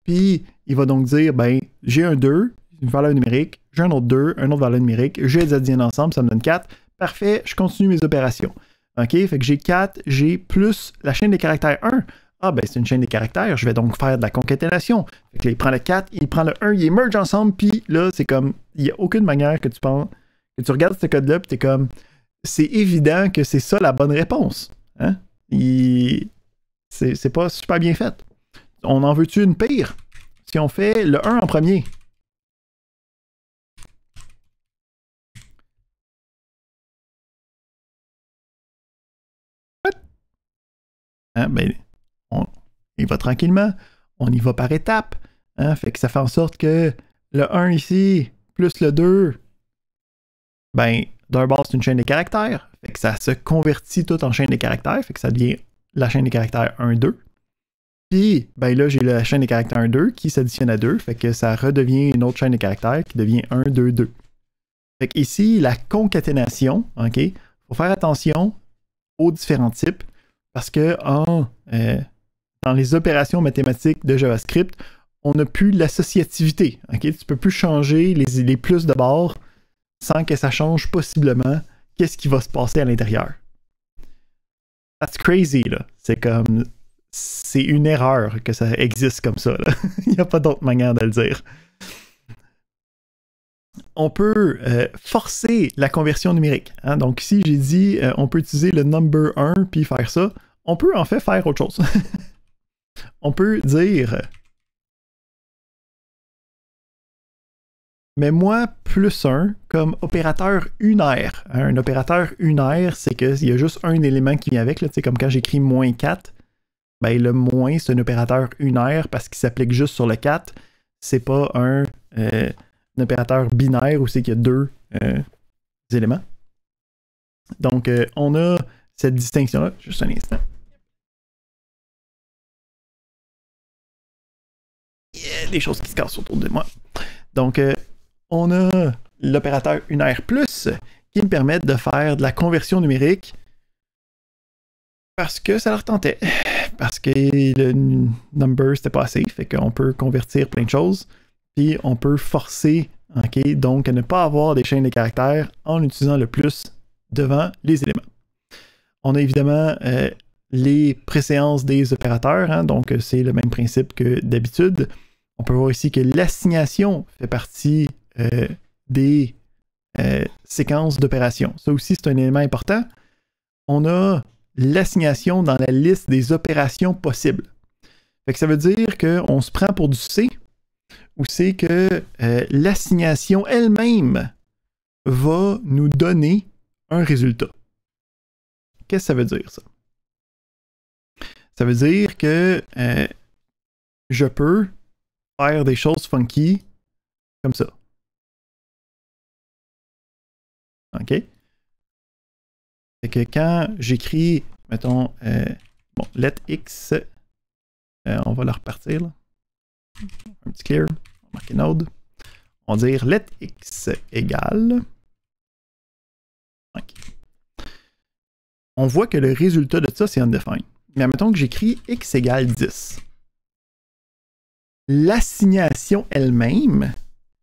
Puis, il va donc dire, ben, j'ai un 2, une valeur numérique, j'ai un autre 2, une autre valeur numérique, je les additionne ensemble, ça me donne 4. Parfait, je continue mes opérations. OK? Fait que j'ai 4, j'ai plus la chaîne des caractères 1. Ah, ben, c'est une chaîne des caractères, je vais donc faire de la concaténation. Fait que là, il prend le 4, il prend le 1, il les merge ensemble, puis là, c'est comme, il n'y a aucune manière que tu penses, que tu regardes ce code-là, puis t'es comme, c'est évident que c'est ça la bonne réponse. Hein? C'est pas super bien fait. On en veut-tu une pire? Si on fait le 1 en premier. Hein? Ben, il va tranquillement. On y va par étapes. Hein? Fait que ça fait en sorte que le 1 ici, plus le 2, ben, d'un bord, c'est une chaîne de caractères. Fait que ça se convertit tout en chaîne de caractères. Fait que ça devient la chaîne des caractères 1, 2. Puis, ben là, j'ai la chaîne des caractères 1, 2 qui s'additionne à 2. Fait que ça redevient une autre chaîne de caractères qui devient 1, 2, 2. Fait que ici, la concaténation, OK, faut faire attention aux différents types parce que dans les opérations mathématiques de JavaScript, on n'a plus l'associativité. OK? Tu ne peux plus changer les plus de bords sans que ça change possiblement qu'est-ce qui va se passer à l'intérieur. That's crazy, là. C'est une erreur que ça existe comme ça. Il n'y a pas d'autre manière de le dire. On peut forcer la conversion numérique. Hein? Donc ici, j'ai dit, on peut utiliser le number 1 puis faire ça. On peut en fait faire autre chose. On peut dire Mais moi, plus 1 comme opérateur unaire. Un opérateur unaire, c'est qu'il y a juste un élément qui vient avec. Là, comme quand j'écris moins 4, ben, le moins, c'est un opérateur unaire parce qu'il s'applique juste sur le 4. C'est pas un opérateur binaire où c'est qu'il y a deux éléments. Donc, on a cette distinction-là. Juste un instant. Il y a des choses qui se cassent autour de moi. Donc, on a l'opérateur unaire plus qui me permet de faire de la conversion numérique parce que ça leur tentait. Parce que le number, c'était pas assez. Fait qu'on peut convertir plein de choses. Puis on peut forcer, okay, donc à ne pas avoir des chaînes de caractères en utilisant le plus devant les éléments. On a évidemment les préséances des opérateurs. Hein, donc c'est le même principe que d'habitude. On peut voir ici que l'assignation fait partie des séquences d'opérations. Ça aussi, c'est un élément important. On a l'assignation dans la liste des opérations possibles. Fait que ça veut dire qu'on se prend pour du C, ou c'est que l'assignation elle-même va nous donner un résultat. Qu'est-ce que ça veut dire, ça? Ça veut dire que je peux faire des choses funky comme ça. OK? Fait que quand j'écris, mettons, bon, let x, on va le repartir, là. Un petit clear, on va marquer node. On va dire let x égale 5. On voit que le résultat de ça, c'est undefined. Mais admettons que j'écris x égale 10. L'assignation elle-même,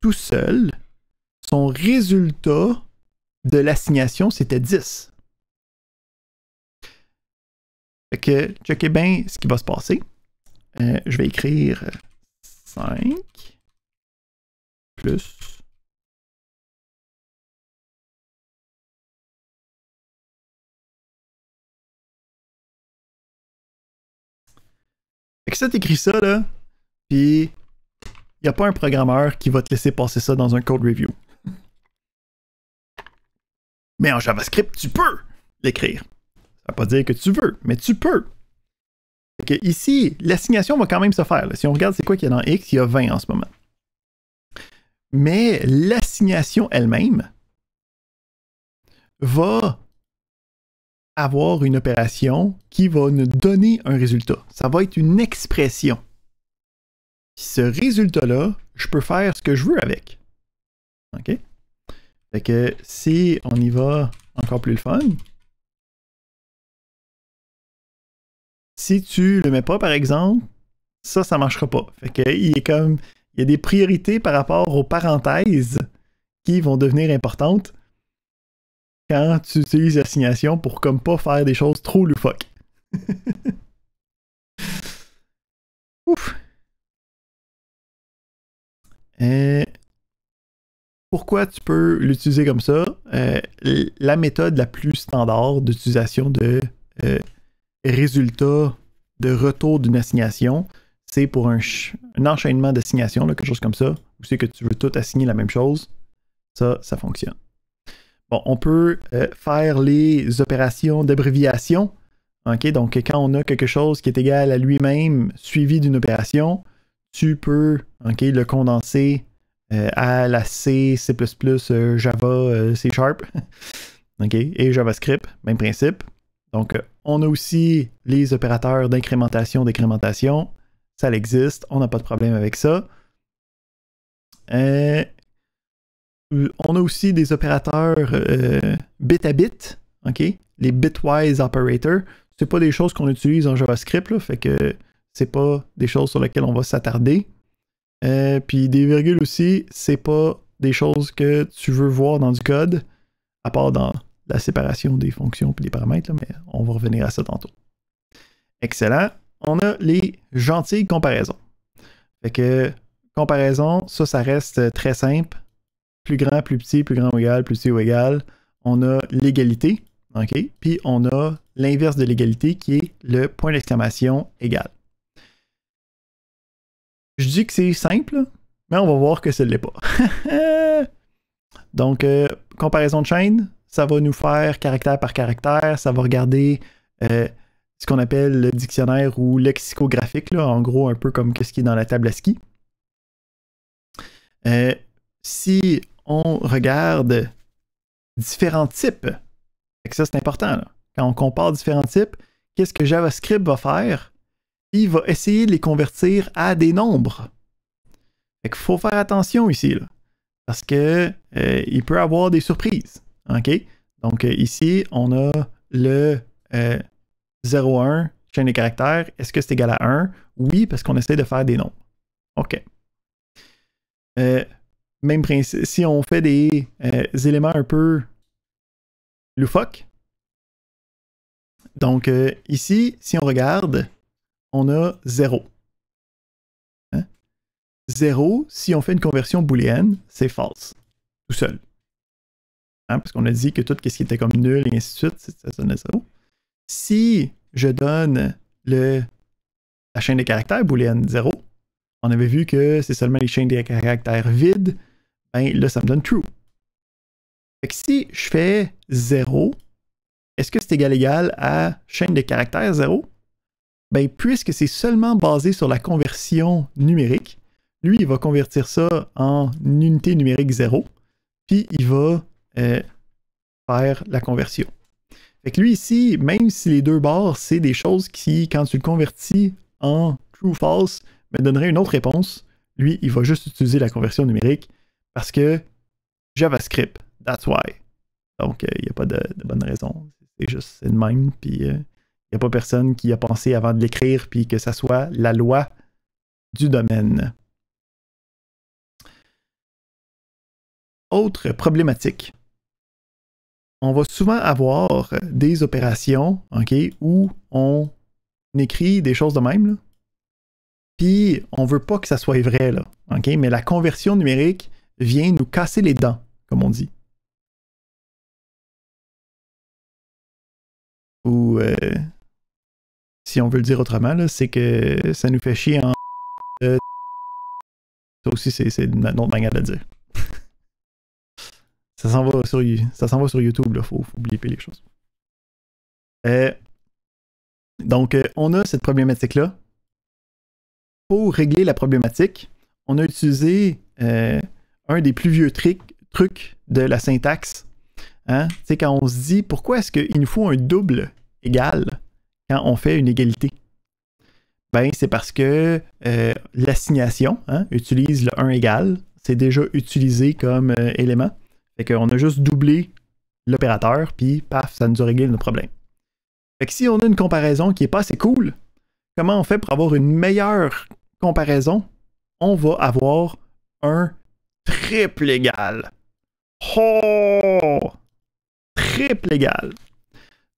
tout seul, son résultat de l'assignation, c'était 10. Fait que, checkez bien ce qui va se passer. Je vais écrire 5 plus fait que ça, t'écris ça, là, puis il n'y a pas un programmeur qui va te laisser passer ça dans un code review. Mais en JavaScript, tu peux l'écrire. Ça ne veut pas dire que tu veux, mais tu peux. Fait que ici, l'assignation va quand même se faire. Là. Si on regarde c'est quoi qu'il y a dans X, il y a 20 en ce moment. Mais l'assignation elle-même va avoir une opération qui va nous donner un résultat. Ça va être une expression. Puis ce résultat-là, je peux faire ce que je veux avec. OK? Fait que si on y va encore plus le fun, si tu le mets pas, par exemple, ça marchera pas. Fait que il y a des priorités par rapport aux parenthèses qui vont devenir importantes quand tu utilises l'assignation pour comme pas faire des choses trop loufoques. Ouf. Pourquoi tu peux l'utiliser comme ça? La méthode la plus standard d'utilisation de résultats de retour d'une assignation, c'est pour un enchaînement d'assignations, quelque chose comme ça, où c'est que tu veux tout assigner la même chose. Ça fonctionne. Bon, on peut faire les opérations d'abréviation. Okay? Donc, quand on a quelque chose qui est égal à lui-même suivi d'une opération, tu peux le condenser à la C, C++, Java, C Sharp et JavaScript, même principe. Donc, on a aussi les opérateurs d'incrémentation, décrémentation. Ça existe, on n'a pas de problème avec ça. On a aussi des opérateurs bit à bit, les bitwise operators. C'est pas des choses qu'on utilise en JavaScript, là, fait que c'est pas des choses sur lesquelles on va s'attarder. Puis des virgules aussi, c'est pas des choses que tu veux voir dans du code, à part dans la séparation des fonctions et des paramètres, là, mais on va revenir à ça tantôt. Excellent. On a les gentilles comparaisons. Fait que comparaison, ça reste très simple. Plus grand, plus petit, plus grand ou égal, plus petit ou égal. On a l'égalité, puis on a l'inverse de l'égalité qui est le point d'exclamation égal. Je dis que c'est simple, mais on va voir que ce ne l'est pas. Donc, comparaison de chaîne, ça va nous faire caractère par caractère, ça va regarder ce qu'on appelle le dictionnaire ou lexicographique, là, en gros un peu comme ce qui est dans la table ASCII. Si on regarde différents types, ça c'est important, là. Quand on compare différents types, qu'est-ce que JavaScript va faire? Il va essayer de les convertir à des nombres. Fait qu'il faut faire attention ici, là, parce que il peut y avoir des surprises. OK? Donc ici, on a le 0,1, chaîne de caractères. Est-ce que c'est égal à 1? Oui, parce qu'on essaie de faire des nombres. OK. Même principe, si on fait des éléments un peu loufoques. Donc ici, si on regarde, on a 0. 0, si on fait une conversion booléenne, c'est false. Tout seul. Hein, parce qu'on a dit que tout ce qui était comme nul et ainsi de suite, ça donnait 0. Si je donne la chaîne de caractères booléenne 0, on avait vu que c'est seulement les chaînes de caractères vides, ben là, ça me donne true. Fait que si je fais 0, est-ce que c'est égal à chaîne de caractères 0? Ben, puisque c'est seulement basé sur la conversion numérique, lui, il va convertir ça en unité numérique 0, puis il va faire la conversion. Fait que lui ici, même si les deux barres, c'est des choses qui, quand tu le convertis en true ou false, me donnerait une autre réponse, lui, il va juste utiliser la conversion numérique parce que JavaScript, that's why. Donc, il n'y a pas de bonne raison. C'est juste le même, puis il n'y a pas personne qui a pensé avant de l'écrire, puis que ça soit la loi du domaine. Autre problématique. On va souvent avoir des opérations, OK, où on écrit des choses de même, là, puis on veut pas que ça soit vrai, là, OK, mais la conversion numérique vient nous casser les dents, comme on dit. Ou, si on veut le dire autrement, c'est que ça nous fait chier en... ça aussi, c'est une autre manière de le dire. Ça s'en va sur YouTube, il faut bliper les choses. Donc, on a cette problématique-là. Pour régler la problématique, on a utilisé un des plus vieux trucs de la syntaxe. Hein? C'est quand on se dit, pourquoi est-ce qu'il nous faut un double égal quand on fait une égalité? Ben, c'est parce que l'assignation utilise le 1 égal. C'est déjà utilisé comme élément. Fait qu'on a juste doublé l'opérateur, puis paf, ça nous a réglé notre problème. Fait que si on a une comparaison qui n'est pas assez cool, comment on fait pour avoir une meilleure comparaison? On va avoir un triple égal. Oh! Triple égal.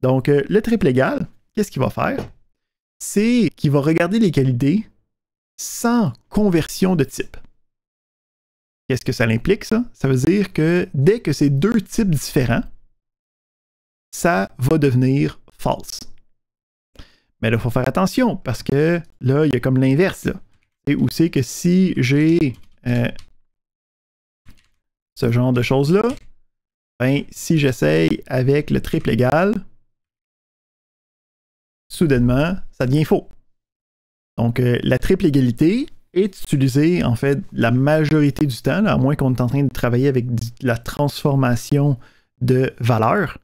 Donc, le triple égal, qu'est-ce qu'il va faire? C'est qu'il va regarder les qualités sans conversion de type. Qu'est-ce que ça implique, ça? Ça veut dire que dès que c'est deux types différents, ça va devenir false. Mais là, il faut faire attention parce que là, il y a comme l'inverse. Où c'est que si j'ai ce genre de choses-là, ben, si j'essaye avec le triple égal, soudainement, ça devient faux. Donc, la triple égalité est utilisée, en fait, la majorité du temps, là, à moins qu'on est en train de travailler avec la transformation de valeurs,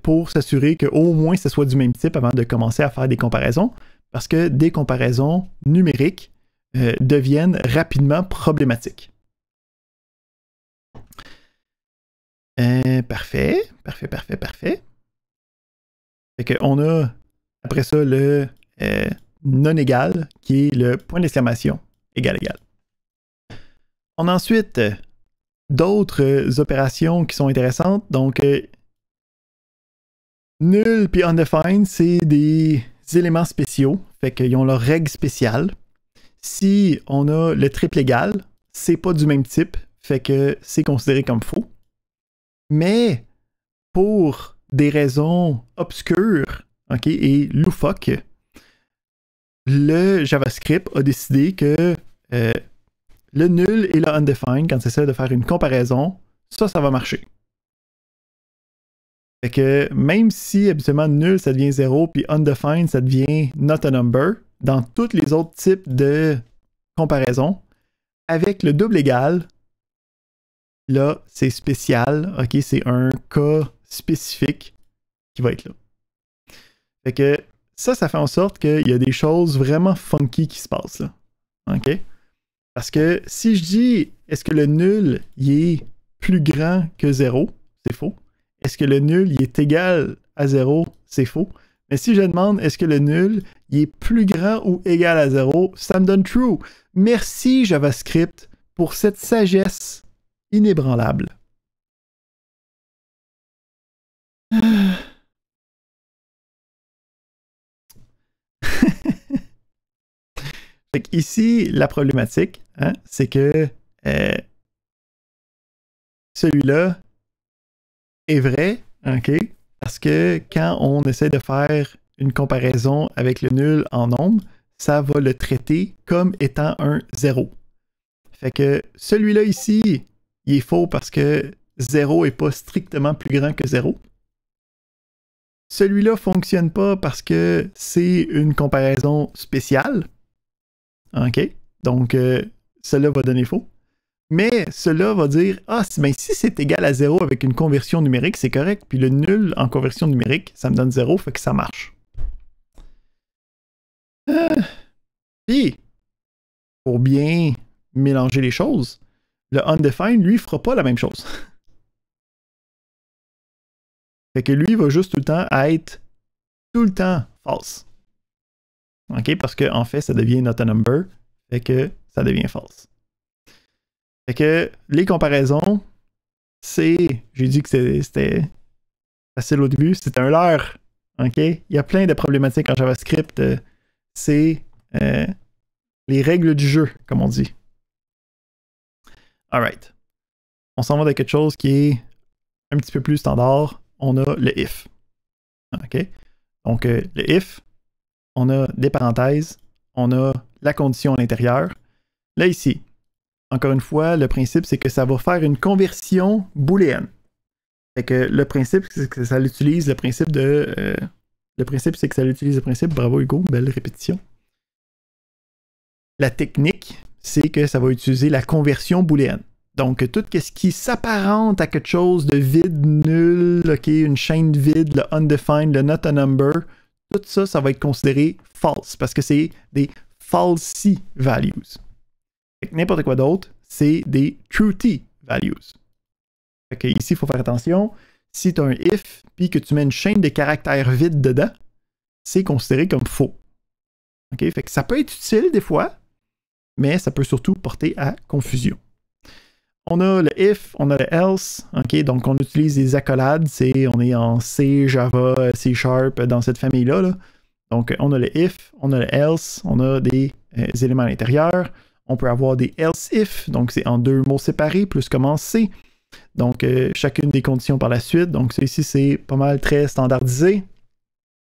pour s'assurer qu'au moins ça soit du même type avant de commencer à faire des comparaisons, parce que des comparaisons numériques deviennent rapidement problématiques. Parfait. Fait qu'on a après ça le non égal qui est le point d'exclamation égal. On a ensuite d'autres opérations qui sont intéressantes. Donc, nul puis undefined, c'est des éléments spéciaux. Fait qu'ils ont leurs règles spéciales. Si on a le triple égal, c'est pas du même type. Fait que c'est considéré comme faux. Mais pour des raisons obscures, OK, et loufoques, le JavaScript a décidé que le nul et le undefined, quand tu essaies de faire une comparaison, ça va marcher. Fait que même si habituellement nul ça devient 0 puis undefined ça devient not a number, dans tous les autres types de comparaison, avec le double égal, là c'est spécial, ok, c'est un cas spécifique qui va être là. Fait que ça fait en sorte qu'il y a des choses vraiment funky qui se passent là. Ok? Parce que si je dis est-ce que le nul il est plus grand que 0, c'est faux. Est-ce que le nul il est égal à 0, c'est faux. Mais si je demande est-ce que le nul il est plus grand ou égal à 0, ça me donne true. Merci JavaScript pour cette sagesse inébranlable. Fait ici, la problématique, hein, c'est que celui-là est vrai, ok? Parce que quand on essaie de faire une comparaison avec le nul en nombre, ça va le traiter comme étant un 0. Fait que celui-là ici, il est faux parce que 0 n'est pas strictement plus grand que 0. Celui-là ne fonctionne pas parce que c'est une comparaison spéciale. OK? Donc, cela va donner faux. Mais cela va dire, ah, ben, si c'est égal à 0 avec une conversion numérique, c'est correct. Puis le nul en conversion numérique, ça me donne 0, fait que ça marche. Puis, pour bien mélanger les choses, le undefined, lui, fera pas la même chose. Fait que lui, il va juste tout le temps être tout le temps false. OK? Parce qu'en fait, ça devient not a number. Fait que ça devient false. Fait que les comparaisons, c'est... J'ai dit que c'était facile au début. C'était un leurre. OK? Il y a plein de problématiques en JavaScript. C'est les règles du jeu, comme on dit. Alright. On s'en va dans quelque chose qui est un petit peu plus standard. On a le if. OK? Donc, le if, on a des parenthèses, on a la condition à l'intérieur. Là, ici, encore une fois, le principe, c'est que ça va faire une conversion booléenne. Fait que le principe, c'est que ça utilise le principe de... le principe, c'est que ça utilise le principe. Bravo, Hugo, belle répétition. La technique, c'est que ça va utiliser la conversion booléenne. Donc, tout ce qui s'apparente à quelque chose de vide, nul, ok, une chaîne vide, le undefined, le not a number, tout ça, ça va être considéré false parce que c'est des falsy values. N'importe quoi d'autre, c'est des truthy values. Fait que ici, il faut faire attention. Si tu as un if puis que tu mets une chaîne de caractères vides dedans, c'est considéré comme faux. Okay? Fait que ça peut être utile des fois, mais ça peut surtout porter à confusion. On a le if, on a le else, ok, donc on utilise des accolades, on est en C, Java, C#, dans cette famille-là. Là. Donc on a le if, on a le else, on a des éléments à l'intérieur. On peut avoir des else if, donc c'est en deux mots séparés, plus comme en C. Donc chacune des conditions par la suite. Donc ça ici, c'est pas mal très standardisé.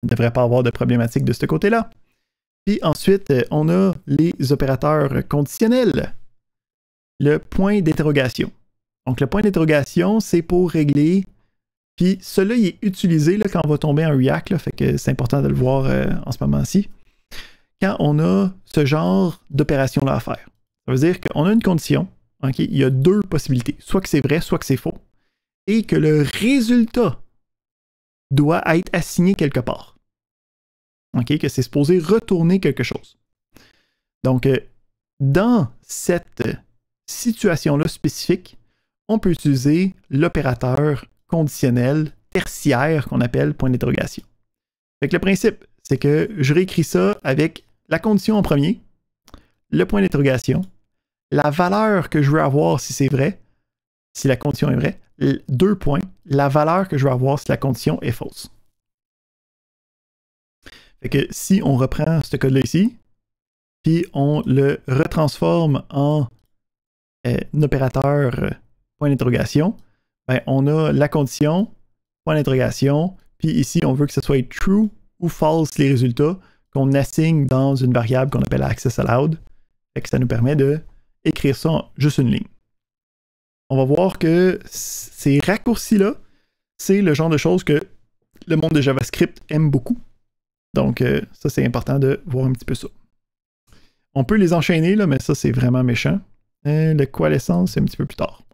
Il ne devrait pas avoir de problématique de ce côté-là. Puis ensuite, on a les opérateurs conditionnels. Le point d'interrogation. Donc, le point d'interrogation, c'est pour régler. Puis, cela, il est utilisé là, quand on va tomber en React. Là, fait que c'est important de le voir en ce moment-ci. Quand on a ce genre d'opération-là à faire. Ça veut dire qu'on a une condition. Okay, il y a deux possibilités. Soit que c'est vrai, soit que c'est faux. Et que le résultat doit être assigné quelque part. Okay, que c'est supposé retourner quelque chose. Donc, dans cette situation-là spécifique, on peut utiliser l'opérateur conditionnel tertiaire qu'on appelle point d'interrogation. Fait que le principe, c'est que je réécris ça avec la condition en premier, le point d'interrogation, la valeur que je veux avoir si c'est vrai, si la condition est vraie, deux points, la valeur que je veux avoir si la condition est fausse. Fait que si on reprend ce code-là ici, puis on le retransforme en un opérateur point d'interrogation, ben, on a la condition, point d'interrogation, puis ici, on veut que ce soit true ou false les résultats qu'on assigne dans une variable qu'on appelle access allowed. Fait que ça nous permet de écrire ça en juste une ligne. On va voir que ces raccourcis-là, c'est le genre de choses que le monde de JavaScript aime beaucoup. Donc, ça, c'est important de voir un petit peu ça. On peut les enchaîner, là, mais ça, c'est vraiment méchant. Le coalescence, c'est un petit peu plus tard.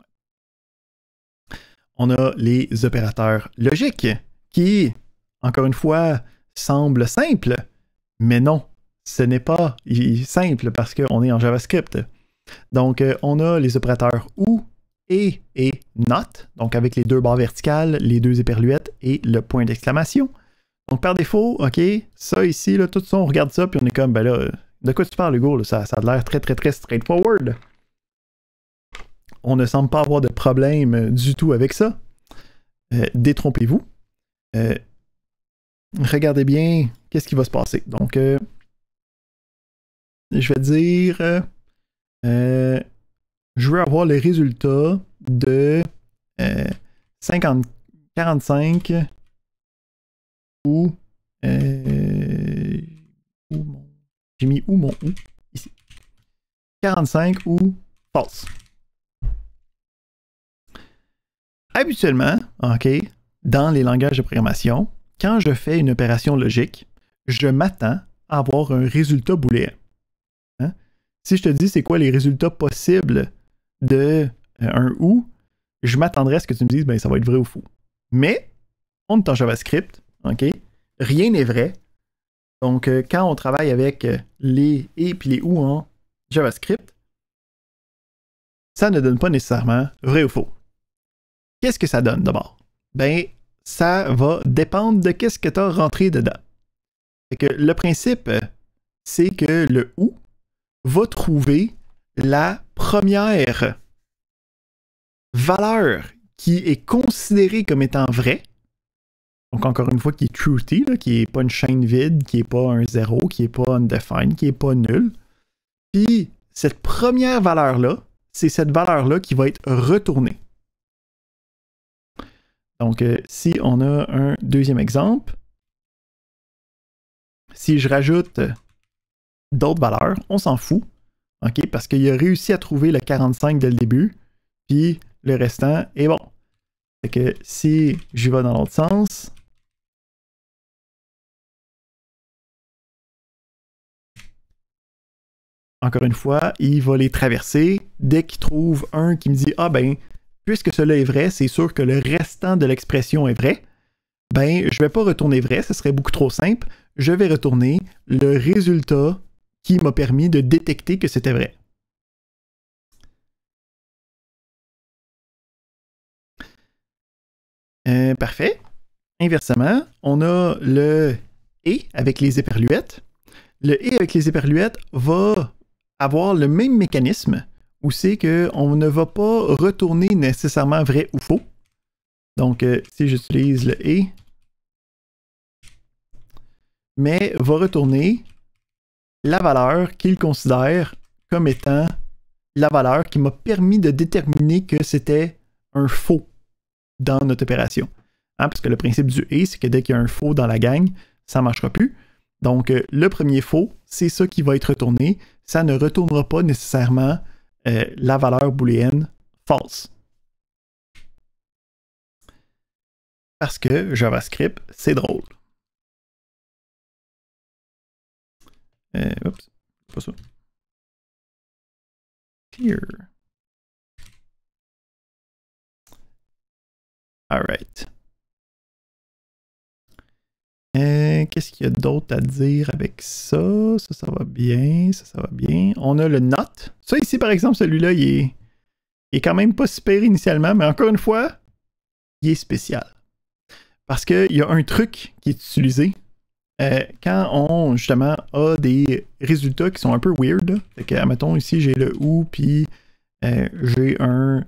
On a les opérateurs logiques, qui, encore une fois, semblent simples, mais non, ce n'est pas simple parce qu'on est en JavaScript. Donc, on a les opérateurs OU et NOT, donc avec les deux barres verticales, les deux éperluettes et le point d'exclamation. Donc, par défaut, OK, ça ici, là, tout ça, on regarde ça, puis on est comme, ben là, de quoi tu parles, Hugo? Là, ça a l'air très, très, très straightforward. On ne semble pas avoir de problème du tout avec ça. Détrompez-vous. Regardez bien qu'est-ce qui va se passer. Donc, je vais dire, je veux avoir le résultat de 45 ou j'ai mis où mon ou ici. 45 ou false. Habituellement, OK, dans les langages de programmation, quand je fais une opération logique, je m'attends à avoir un résultat booléen. Hein? Si je te dis c'est quoi les résultats possibles de un ou, je m'attendrais à ce que tu me dises ben ça va être vrai ou faux. Mais on est en JavaScript, OK? Rien n'est vrai. Donc quand on travaille avec les et puis les ou en JavaScript, ça ne donne pas nécessairement vrai ou faux. Qu'est-ce que ça donne d'abord? Ben, ça va dépendre de qu'est-ce que tu as rentré dedans. Fait que le principe, c'est que le ou va trouver la première valeur qui est considérée comme étant vraie. Donc, encore une fois, qui est truthy, là, qui n'est pas une chaîne vide, qui n'est pas un 0, qui n'est pas undefined, qui n'est pas nul. Puis, cette première valeur-là, c'est cette valeur-là qui va être retournée. Donc, si on a un deuxième exemple, si je rajoute d'autres valeurs, on s'en fout, OK, parce qu'il a réussi à trouver le 45 dès le début, puis le restant est bon. Fait que si j'y vais dans l'autre sens, encore une fois, il va les traverser. Dès qu'il trouve un qui me dit « Ah ben, puisque cela est vrai, c'est sûr que le restant de l'expression est vrai. » Ben, je ne vais pas retourner vrai, ce serait beaucoup trop simple. Je vais retourner le résultat qui m'a permis de détecter que c'était vrai. Parfait. Inversement, on a le « et » avec les éperluettes. Le « et » avec les éperluettes va avoir le même mécanisme où c'est qu'on ne va pas retourner nécessairement vrai ou faux. Donc, si j'utilise le « et », mais va retourner la valeur qu'il considère comme étant la valeur qui m'a permis de déterminer que c'était un faux dans notre opération. Hein, parce que le principe du « et », c'est que dès qu'il y a un faux dans la gang, ça ne marchera plus. Donc, le premier faux, c'est ça qui va être retourné. Ça ne retournera pas nécessairement la valeur booléenne false. Parce que JavaScript, c'est drôle. Oups, pas ça. Clear. Alright. Qu'est-ce qu'il y a d'autre à dire avec ça? Ça va bien. Ça va bien. On a le not. Ça ici, par exemple, celui-là, il est quand même pas super initialement, mais encore une fois, il est spécial. Parce qu'il y a un truc qui est utilisé quand on, justement, a des résultats qui sont un peu weird. Fait que, admettons, ici, j'ai le ou, puis j'ai un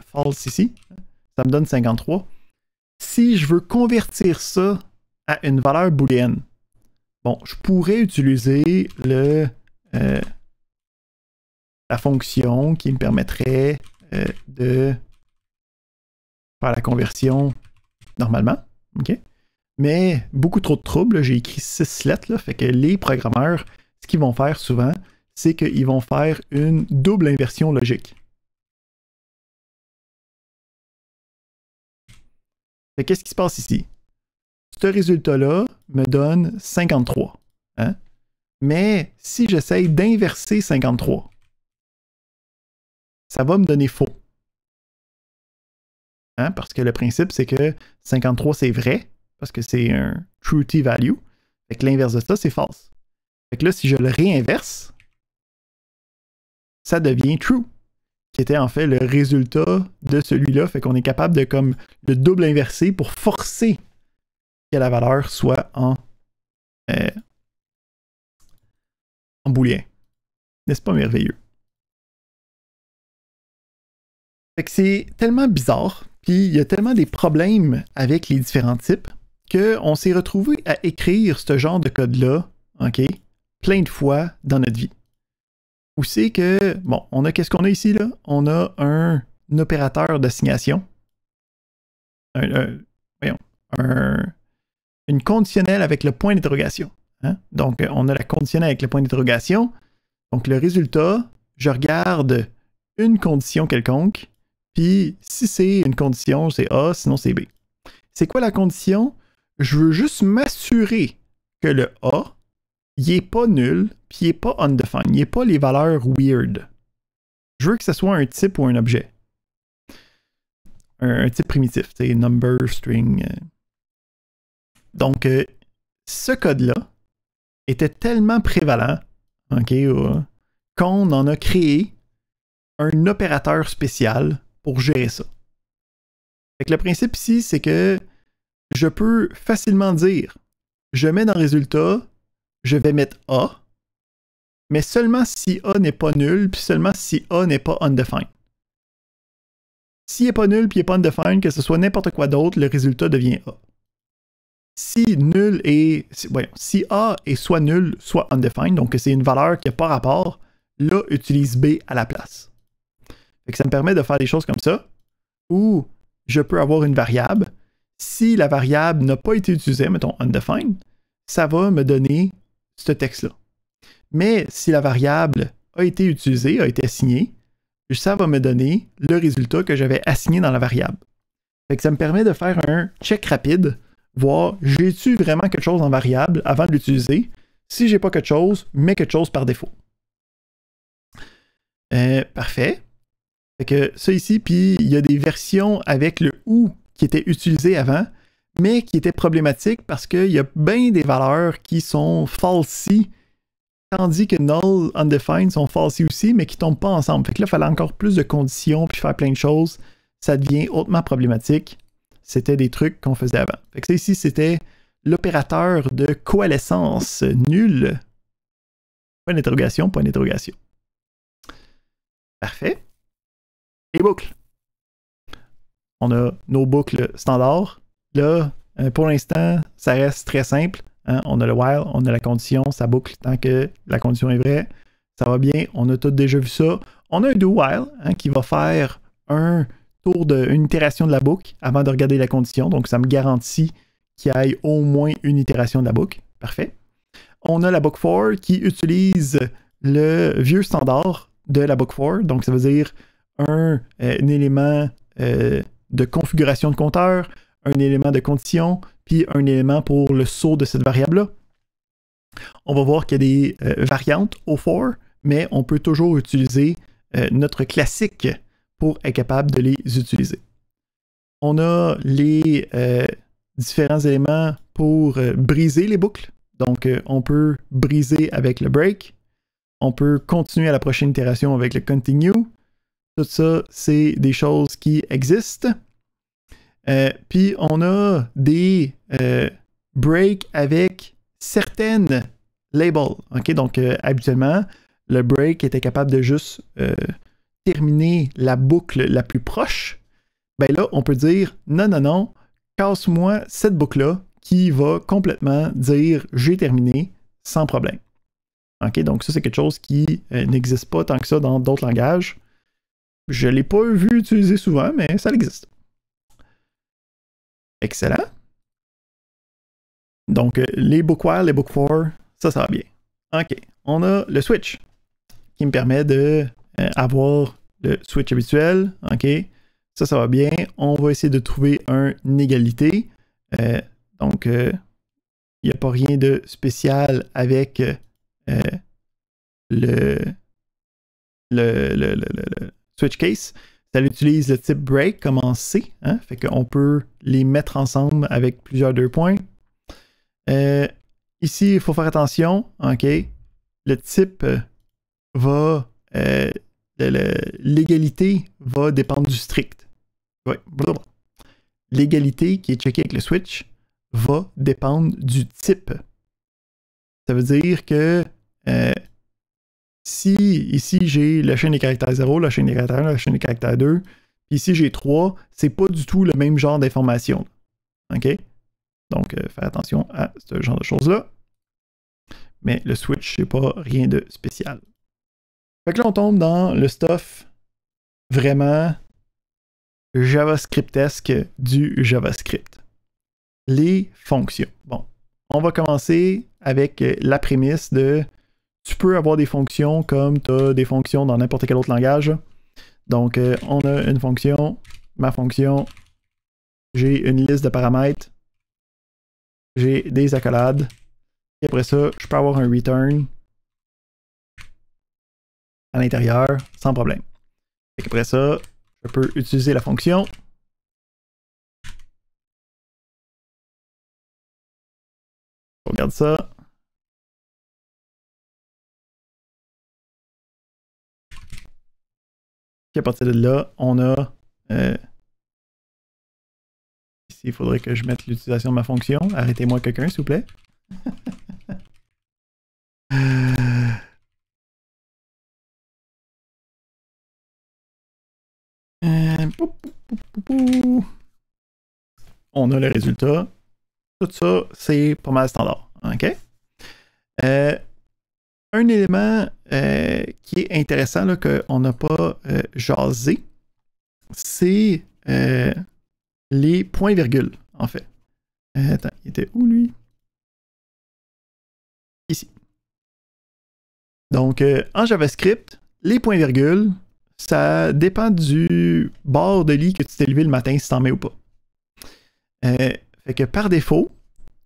false ici. Ça me donne 53. Si je veux convertir ça à une valeur booléenne, bon, je pourrais utiliser la fonction qui me permettrait de faire la conversion normalement. OK? Mais beaucoup trop de troubles. J'ai écrit 6 lettres, là, fait que les programmeurs, ce qu'ils vont faire souvent, c'est qu'ils vont faire une double inversion logique. Qu'est-ce qui se passe ici? Ce résultat-là me donne 53. Hein? Mais si j'essaye d'inverser 53, ça va me donner faux. Hein? Parce que le principe, c'est que 53, c'est vrai, parce que c'est un true t-value. Fait que l'inverse de ça, c'est false. Fait que là, si je le réinverse, ça devient true, qui était en fait le résultat de celui-là. Fait qu'on est capable de comme le double inverser pour forcer que la valeur soit en booléen. N'est-ce pas merveilleux? Fait que c'est tellement bizarre, puis il y a tellement des problèmes avec les différents types, qu'on s'est retrouvé à écrire ce genre de code-là, OK, plein de fois dans notre vie. Où c'est que, bon, on a qu'est-ce qu'on a ici, là? On a un opérateur d'assignation. Une conditionnelle avec le point d'interrogation. Hein? Donc, on a la conditionnelle avec le point d'interrogation. Donc, le résultat, je regarde une condition quelconque, puis si c'est une condition, c'est A, sinon c'est B. C'est quoi la condition? Je veux juste m'assurer que le A, il n'est pas nul, puis il n'est pas undefined, il n'est pas les valeurs weird. Je veux que ce soit un type ou un objet. Un type primitif, c'est number, string. Donc, ce code-là était tellement prévalent, OK, qu'on en a créé un opérateur spécial pour gérer ça. Fait que le principe ici, c'est que je peux facilement dire, je mets dans le résultat, je vais mettre A, mais seulement si A n'est pas nul, puis seulement si A n'est pas undefined. S'il n'est pas nul, puis il n'est pas undefined, que ce soit n'importe quoi d'autre, le résultat devient A. Si nul est, si A est soit nul, soit undefined, donc c'est une valeur qui n'a pas rapport, là, utilise B à la place. Fait que ça me permet de faire des choses comme ça, où je peux avoir une variable. Si la variable n'a pas été utilisée, mettons undefined, ça va me donner ce texte-là. Mais si la variable a été utilisée, a été assignée, ça va me donner le résultat que j'avais assigné dans la variable. Fait que ça me permet de faire un check rapide, voir j'ai-tu vraiment quelque chose en variable avant de l'utiliser. Si j'ai pas quelque chose, mets quelque chose par défaut. Parfait. Fait que ça ici, puis il y a des versions avec le OU qui étaient utilisées avant, mais qui étaient problématiques parce qu'il y a bien des valeurs qui sont falsies, tandis que null, undefined sont falsies aussi, mais qui ne tombent pas ensemble. Fait que là, il fallait encore plus de conditions puis faire plein de choses. Ça devient hautement problématique. C'était des trucs qu'on faisait avant. Fait que ça ici, c'était l'opérateur de coalescence nul. Point d'interrogation, point d'interrogation. Parfait. Les boucles. On a nos boucles standards. Là, pour l'instant, ça reste très simple. Hein? On a le while, on a la condition, ça boucle tant que la condition est vraie. Ça va bien, on a tous déjà vu ça. On a un do while hein, qui va faire un tour une itération de la boucle avant de regarder la condition. Donc, ça me garantit qu'il y ait au moins une itération de la boucle. Parfait. On a la book for qui utilise le vieux standard de la book for. Donc, ça veut dire un élément de configuration de compteur, un élément de condition, puis un élément pour le saut de cette variable-là. On va voir qu'il y a des variantes au for, mais on peut toujours utiliser notre classique pour être capable de les utiliser. On a les différents éléments pour briser les boucles. Donc, on peut briser avec le break. On peut continuer à la prochaine itération avec le continue. Tout ça, c'est des choses qui existent. Puis, on a des breaks avec certaines labels. Okay? Donc, habituellement, le break était capable de juste terminer la boucle la plus proche. Ben là, on peut dire non, non, non, casse-moi cette boucle-là qui va complètement dire j'ai terminé sans problème. Okay? Donc, ça, c'est quelque chose qui n'existe pas tant que ça dans d'autres langages. Je ne l'ai pas vu utiliser souvent, mais ça existe. Excellent. Donc, les book while, les book for, ça va bien. OK. On a le switch. qui me permet de avoir le switch habituel. OK? Ça va bien. On va essayer de trouver une égalité. Donc, il n'y a pas rien de spécial avec le switch case. Ça utilise le type break comme en C. Hein? Fait qu'on peut les mettre ensemble avec plusieurs 2 points. Ici, il faut faire attention. OK? Le type va... l'égalité va dépendre du strict. Ouais. L'égalité qui est checkée avec le switch va dépendre du type. Ça veut dire que si ici j'ai la chaîne des caractères 0, la chaîne des caractères 1, la chaîne des caractères 2, puis ici j'ai 3, c'est pas du tout le même genre d'information. OK? Donc, faire attention à ce genre de choses-là. Mais le switch, c'est pas rien de spécial. Fait que là, on tombe dans le stuff vraiment JavaScriptesque du JavaScript. Les fonctions. Bon, on va commencer avec la prémisse de tu peux avoir des fonctions comme tu as des fonctions dans n'importe quel autre langage. Donc, on a une fonction, ma fonction, j'ai une liste de paramètres, j'ai des accolades, et après ça, je peux avoir un return à l'intérieur sans problème. Et après ça, je peux utiliser la fonction. On regarde ça. Puis à partir de là, on a... ici, il faudrait que je mette l'utilisation de ma fonction. Arrêtez-moi quelqu'un, s'il vous plaît. On a le résultat. Tout ça, c'est pas mal standard. OK? Un élément qui est intéressant qu'on n'a pas jasé, c'est les points-virgules, en fait. Attends, il était où, lui? Ici. Donc, en JavaScript, les points-virgules, ça dépend du bord de lit que tu t'es levé le matin, si t'en mets ou pas. Fait que par défaut,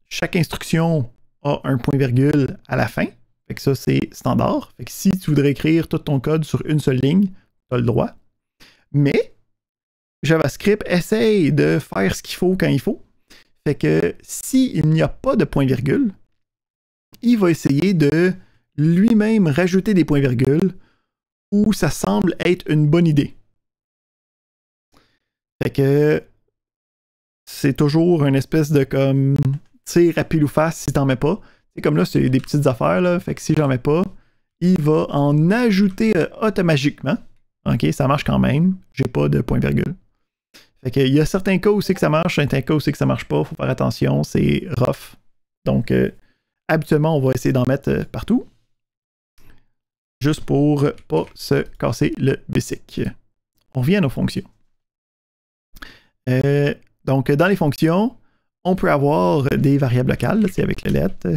chaque instruction a un point-virgule à la fin. Fait que ça, c'est standard. Fait que si tu voudrais écrire tout ton code sur une seule ligne, tu as le droit. Mais JavaScript essaye de faire ce qu'il faut quand il faut. Fait que s'il n'y a pas de point-virgule, il va essayer de lui-même rajouter des points-virgules où ça semble être une bonne idée. Fait que c'est toujours une espèce de comme tir à pile ou face si t'en mets pas. C'est comme là, c'est des petites affaires, là. Fait que si j'en mets pas, il va en ajouter automatiquement. OK, ça marche quand même. J'ai pas de point-virgule. Fait que il y a certains cas où c'est que ça marche, certains cas où c'est que ça marche pas. Faut faire attention, c'est rough. Donc, habituellement, on va essayer d'en mettre partout. Juste pour pas se casser le basic. On revient à nos fonctions. Donc, dans les fonctions, on peut avoir des variables locales, là, avec les lettres.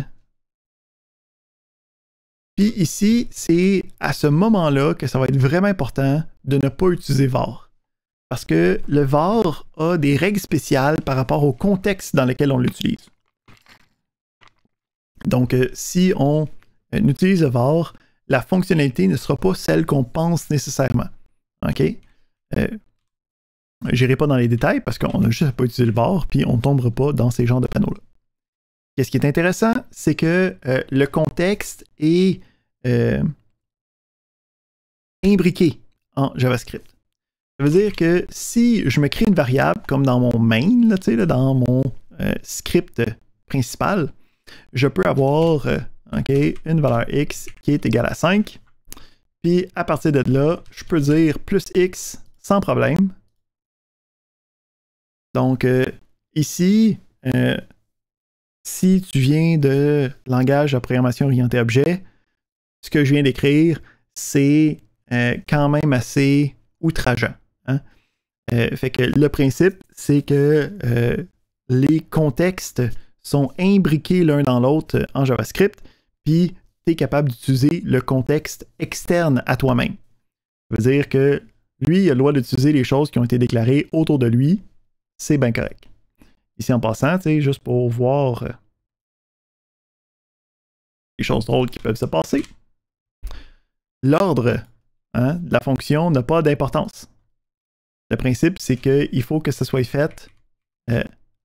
Puis ici, c'est à ce moment-là que ça va être vraiment important de ne pas utiliser var. Parce que le var a des règles spéciales par rapport au contexte dans lequel on l'utilise. Donc, si on utilise le var, la fonctionnalité ne sera pas celle qu'on pense nécessairement. OK? Je n'irai pas dans les détails parce qu'on a juste à pas utiliser le var, puis on ne tombera pas dans ces genres de panneaux-là. Qu'est-ce qui est intéressant, c'est que le contexte est imbriqué en JavaScript. Ça veut dire que si je me crée une variable, comme dans mon main, là, dans mon script principal, je peux avoir une valeur x qui est égale à 5. Puis à partir de là, je peux dire plus x sans problème. Donc ici, si tu viens de langage de programmation orienté objet, ce que je viens d'écrire, c'est quand même assez outrageant. Hein? Fait que le principe, c'est que les contextes sont imbriqués l'un dans l'autre en JavaScript, puis tu es capable d'utiliser le contexte externe à toi-même. Ça veut dire que lui, il a le droit d'utiliser les choses qui ont été déclarées autour de lui. C'est bien correct. Ici, en passant, juste pour voir les choses drôles qui peuvent se passer. L'ordre de la fonction n'a pas d'importance. Le principe, c'est qu'il faut que ça soit fait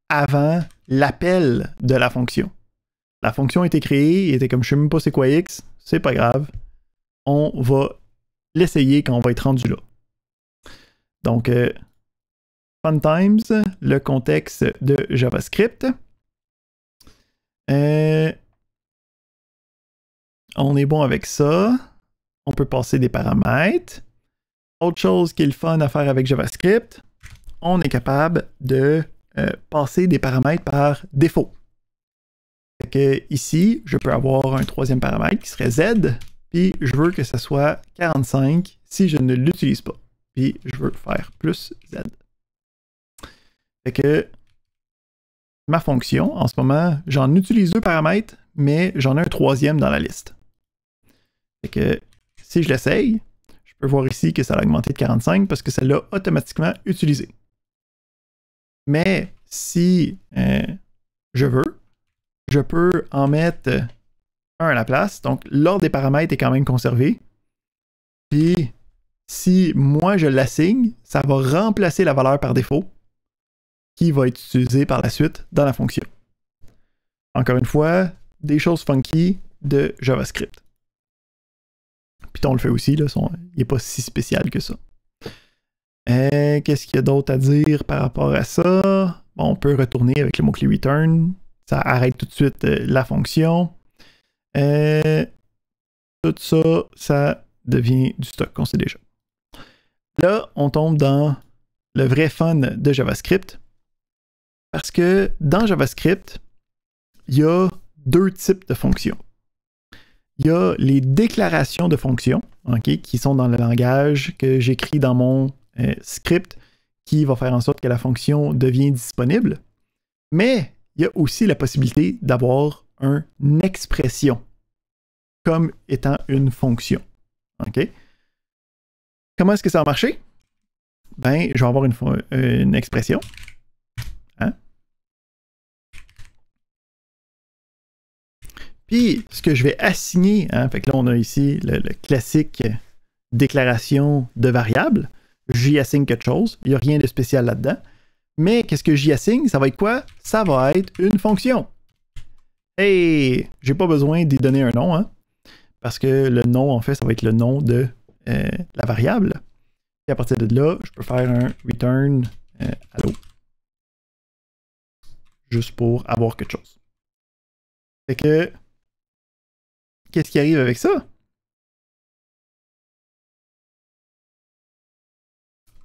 avant l'appel de la fonction. La fonction a été créée, il était comme je sais même pas c'est quoi X, c'est pas grave. On va l'essayer quand on va être rendu là. Donc, fun times, le contexte de JavaScript. On est bon avec ça. On peut passer des paramètres. Autre chose qui est le fun à faire avec JavaScript, on est capable de passer des paramètres par défaut. Fait que ici, je peux avoir un troisième paramètre qui serait Z, puis je veux que ça soit 45 si je ne l'utilise pas. Puis je veux faire plus Z. Fait que ma fonction, en ce moment, j'en utilise 2 paramètres, mais j'en ai un troisième dans la liste. Fait que si je l'essaye, je peux voir ici que ça a augmenté de 45 parce que ça l'a automatiquement utilisé. Mais si je veux, je peux en mettre un à la place. Donc, l'ordre des paramètres est quand même conservé. Puis, si moi je l'assigne, ça va remplacer la valeur par défaut qui va être utilisée par la suite dans la fonction. Encore une fois, des choses funky de JavaScript. Python le fait aussi, là, il n'est pas si spécial que ça. Qu'est-ce qu'il y a d'autre à dire par rapport à ça? Bon, on peut retourner avec le mot-clé return. Ça arrête tout de suite la fonction. Tout ça, ça devient du stock qu'on sait déjà. Là, on tombe dans le vrai fun de JavaScript. Parce que dans JavaScript, il y a 2 types de fonctions. Il y a les déclarations de fonctions, qui sont dans le langage que j'écris dans mon script qui va faire en sorte que la fonction devient disponible. Mais il y a aussi la possibilité d'avoir une expression comme étant une fonction. Comment est-ce que ça va marcher? Ben, je vais avoir une expression. Puis, ce que je vais assigner, fait que là, on a ici le classique déclaration de variable. J'y assigne quelque chose. Il n'y a rien de spécial là-dedans. Mais qu'est-ce que j'y assigne? Ça va être quoi? Ça va être une fonction. Hey! J'ai pas besoin d'y donner un nom, parce que le nom, en fait, ça va être le nom de la variable. Et à partir de là, je peux faire un return hello. Juste pour avoir quelque chose. Fait que qu'est-ce qui arrive avec ça?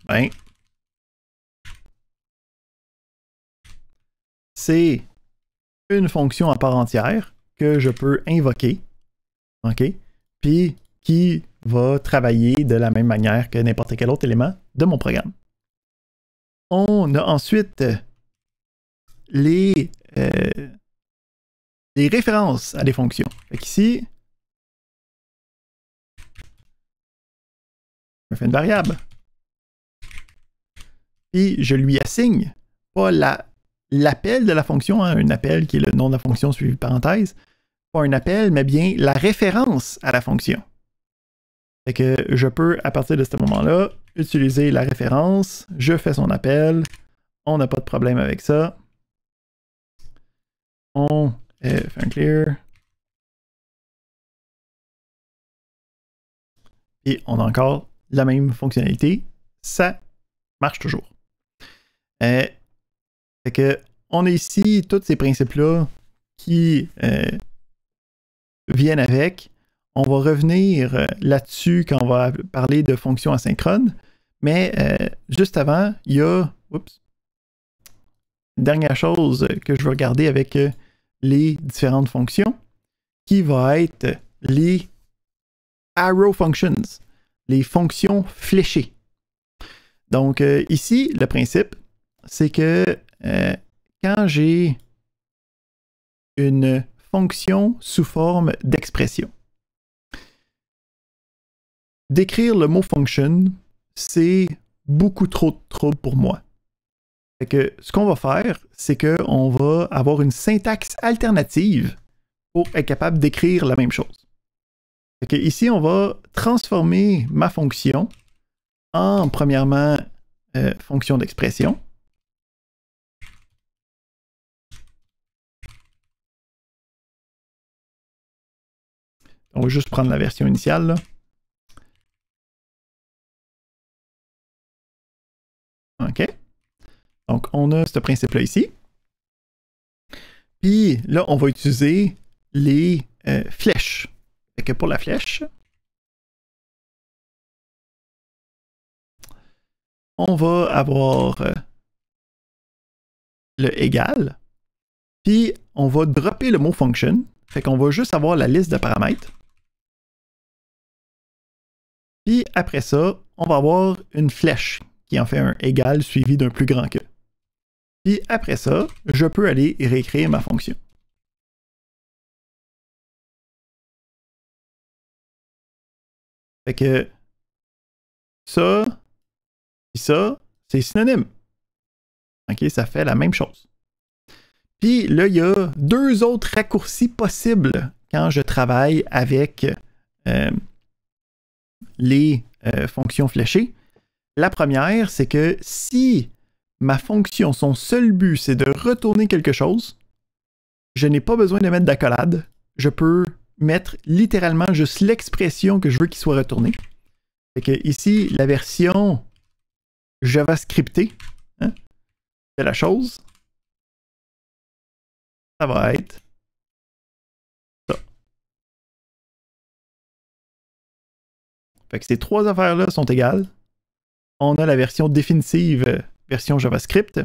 Ben, c'est une fonction à part entière que je peux invoquer, puis qui va travailler de la même manière que n'importe quel autre élément de mon programme. On a ensuite les références à des fonctions. Fait qu'ici, je fais une variable. Puis je lui assigne pas l'appel de la fonction, un appel qui est le nom de la fonction suivi de parenthèse, pas un appel, mais bien la référence à la fonction. Fait que je peux, à partir de ce moment-là, utiliser la référence, je fais son appel, on n'a pas de problème avec ça. On fait un clear. Et on a encore la même fonctionnalité. Ça marche toujours. Fait que on a ici tous ces principes-là qui viennent avec. On va revenir là-dessus quand on va parler de fonctions asynchrones. Mais juste avant, il y a une dernière chose que je veux regarder avec les différentes fonctions, qui va être les arrow functions, les fonctions fléchées. Donc ici, le principe, c'est que quand j'ai une fonction sous forme d'expression, d'écrire le mot function, c'est beaucoup trop de trouble pour moi. Fait que ce qu'on va faire, c'est qu'on va avoir une syntaxe alternative pour être capable d'écrire la même chose. Fait que ici, on va transformer ma fonction en, premièrement, fonction d'expression. On va juste prendre la version initiale, là. OK. Donc, on a ce principe-là ici. Puis là, on va utiliser les flèches. Fait que pour la flèche, on va avoir le égal. Puis on va dropper le mot function. Fait qu'on va juste avoir la liste de paramètres. Puis après ça, on va avoir une flèche qui en fait un égal suivi d'un plus grand que. Puis après ça, je peux aller réécrire ma fonction. Fait que ça et ça, c'est synonyme. OK, ça fait la même chose. Puis là, il y a deux autres raccourcis possibles quand je travaille avec les fonctions fléchées. La première, c'est que si ma fonction, son seul but, c'est de retourner quelque chose, je n'ai pas besoin de mettre d'accolade. Je peux mettre littéralement juste l'expression que je veux qu'il soit retourné. Fait que ici, la version JavaScriptée de la chose, ça va être ça. Fait que ces trois affaires-là sont égales. On a la version définitive, version JavaScript.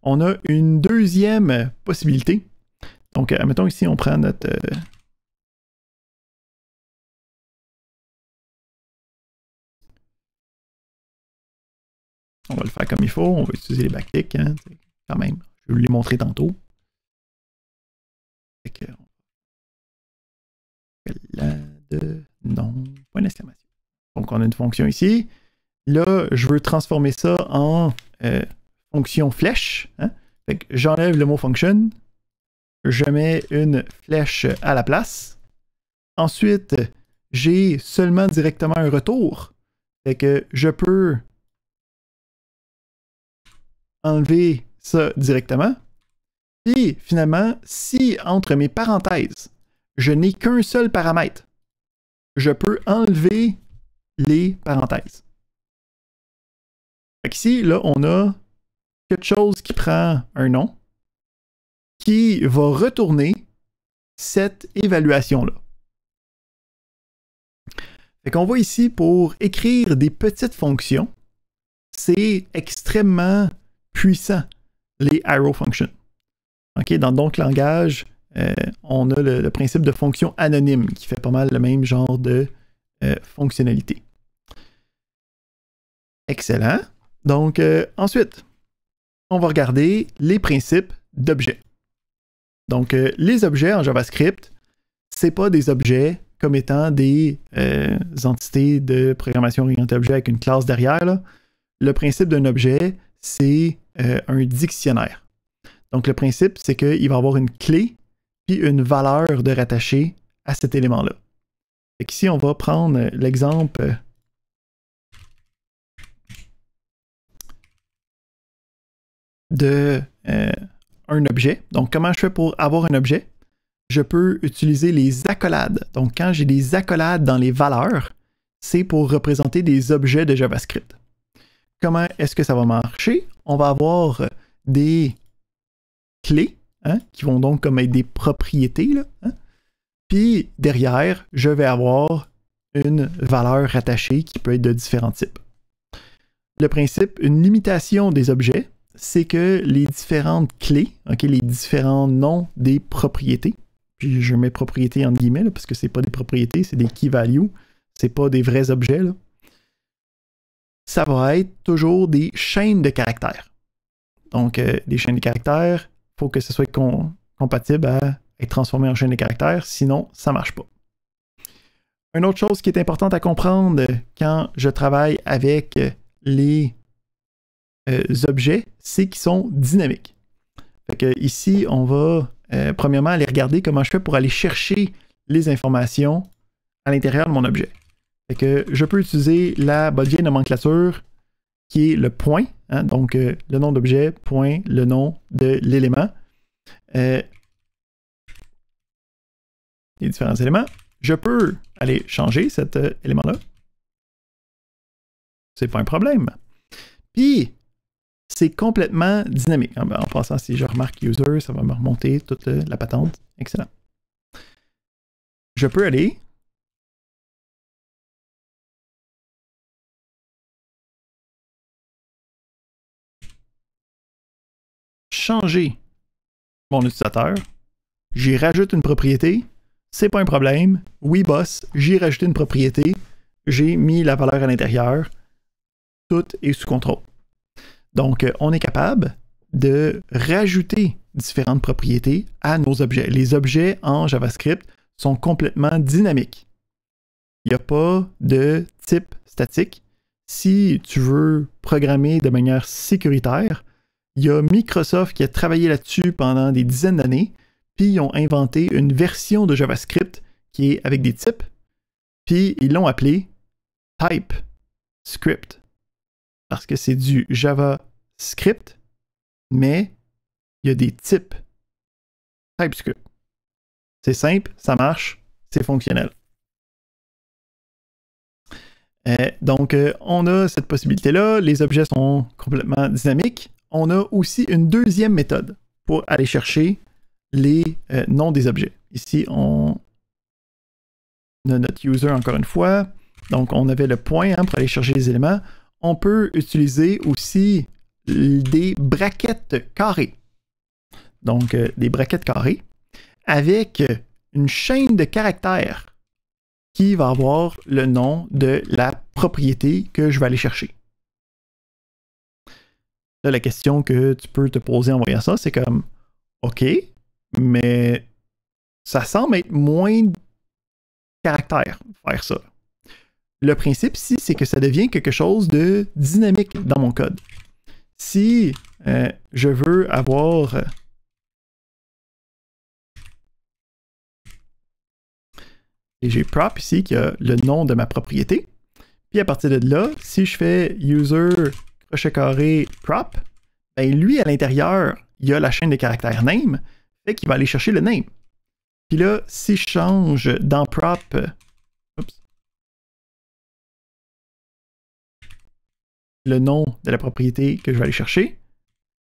On a une deuxième possibilité. Donc, admettons ici, on prend notre... on va le faire comme il faut. On va utiliser les backticks, hein, quand même. Je vais vous les montrer tantôt. Fait que... non, point d'exclamation. Donc, on a une fonction ici. Là, je veux transformer ça en fonction flèche. Hein? Fait que j'enlève le mot function. Je mets une flèche à la place. Ensuite, j'ai seulement directement un retour. Fait que je peux enlever ça directement. Puis, finalement, si entre mes parenthèses, je n'ai qu'un seul paramètre, je peux enlever les parenthèses. Fait qu'ici, là, on a quelque chose qui prend un nom, qui va retourner cette évaluation-là. Fait qu'on voit ici, pour écrire des petites fonctions, c'est extrêmement puissant, les arrow functions. Okay, dans d'autres langages, on a le principe de fonction anonyme qui fait pas mal le même genre de fonctionnalité. Excellent. Donc, ensuite, on va regarder les principes d'objets. Donc, les objets en JavaScript, c'est pas des objets comme étant des entités de programmation orientée objet avec une classe derrière. Là. Le principe d'un objet, c'est un dictionnaire. Donc, le principe, c'est qu'il va avoir une clé puis une valeur de rattacher à cet élément-là. Ici, on va prendre l'exemple de un objet. Donc, comment je fais pour avoir un objet? Je peux utiliser les accolades. Donc, quand j'ai des accolades dans les valeurs, c'est pour représenter des objets de JavaScript. Comment est-ce que ça va marcher? On va avoir des clés, hein, qui vont donc comme être des propriétés. Là, hein? Puis derrière, je vais avoir une valeur rattachée qui peut être de différents types. Le principe, une limitation des objets, c'est que les différentes clés, okay, les différents noms des propriétés, puis je mets propriétés entre guillemets, là, parce que c'est pas des propriétés, c'est des key values, c'est pas des vrais objets, là. Ça va être toujours des chaînes de caractères. Donc, des chaînes de caractères, il faut que ce soit compatible à être transformé en chaîne de caractères, sinon ça ne marche pas. Une autre chose qui est importante à comprendre quand je travaille avec les objets, c'est qu'ils sont dynamiques. Fait que ici, on va premièrement aller regarder comment je fais pour aller chercher les informations à l'intérieur de mon objet. Fait que je peux utiliser la bonne vieille nomenclature qui est le point, hein, donc le nom d'objet, point, le nom de l'élément. Les différents éléments. Je peux aller changer cet élément-là. C'est pas un problème. Puis, c'est complètement dynamique. En passant, si je remarque user, ça va me remonter toute la patente. Excellent. Je peux aller changer mon utilisateur. J'y rajoute une propriété. C'est pas un problème. Oui, boss, j'y ai rajouté une propriété. J'ai mis la valeur à l'intérieur. Tout est sous contrôle. Donc, on est capable de rajouter différentes propriétés à nos objets. Les objets en JavaScript sont complètement dynamiques. Il n'y a pas de type statique. Si tu veux programmer de manière sécuritaire, il y a Microsoft qui a travaillé là-dessus pendant des dizaines d'années, puis ils ont inventé une version de JavaScript qui est avec des types, puis ils l'ont appelé TypeScript. Parce que c'est du JavaScript, mais il y a des types TypeScript. C'est simple, ça marche, c'est fonctionnel. Donc, on a cette possibilité-là. Les objets sont complètement dynamiques. On a aussi une deuxième méthode pour aller chercher les noms des objets. Ici, on a notre user encore une fois. Donc, on avait le point pour aller chercher les éléments. On peut utiliser aussi des braquettes carrées. Donc, des braquettes carrées avec une chaîne de caractères qui va avoir le nom de la propriété que je vais aller chercher. Là, la question que tu peux te poser en voyant ça, c'est comme, OK, mais ça semble être moins de caractères faire ça. Le principe ici, c'est que ça devient quelque chose de dynamique dans mon code. Si je veux avoir et j'ai prop ici qui a le nom de ma propriété. Puis à partir de là, si je fais user crochet carré prop, ben lui à l'intérieur, il y a la chaîne de caractères name, fait qu'il va aller chercher le name. Puis là, si je change dans prop, le nom de la propriété que je vais aller chercher,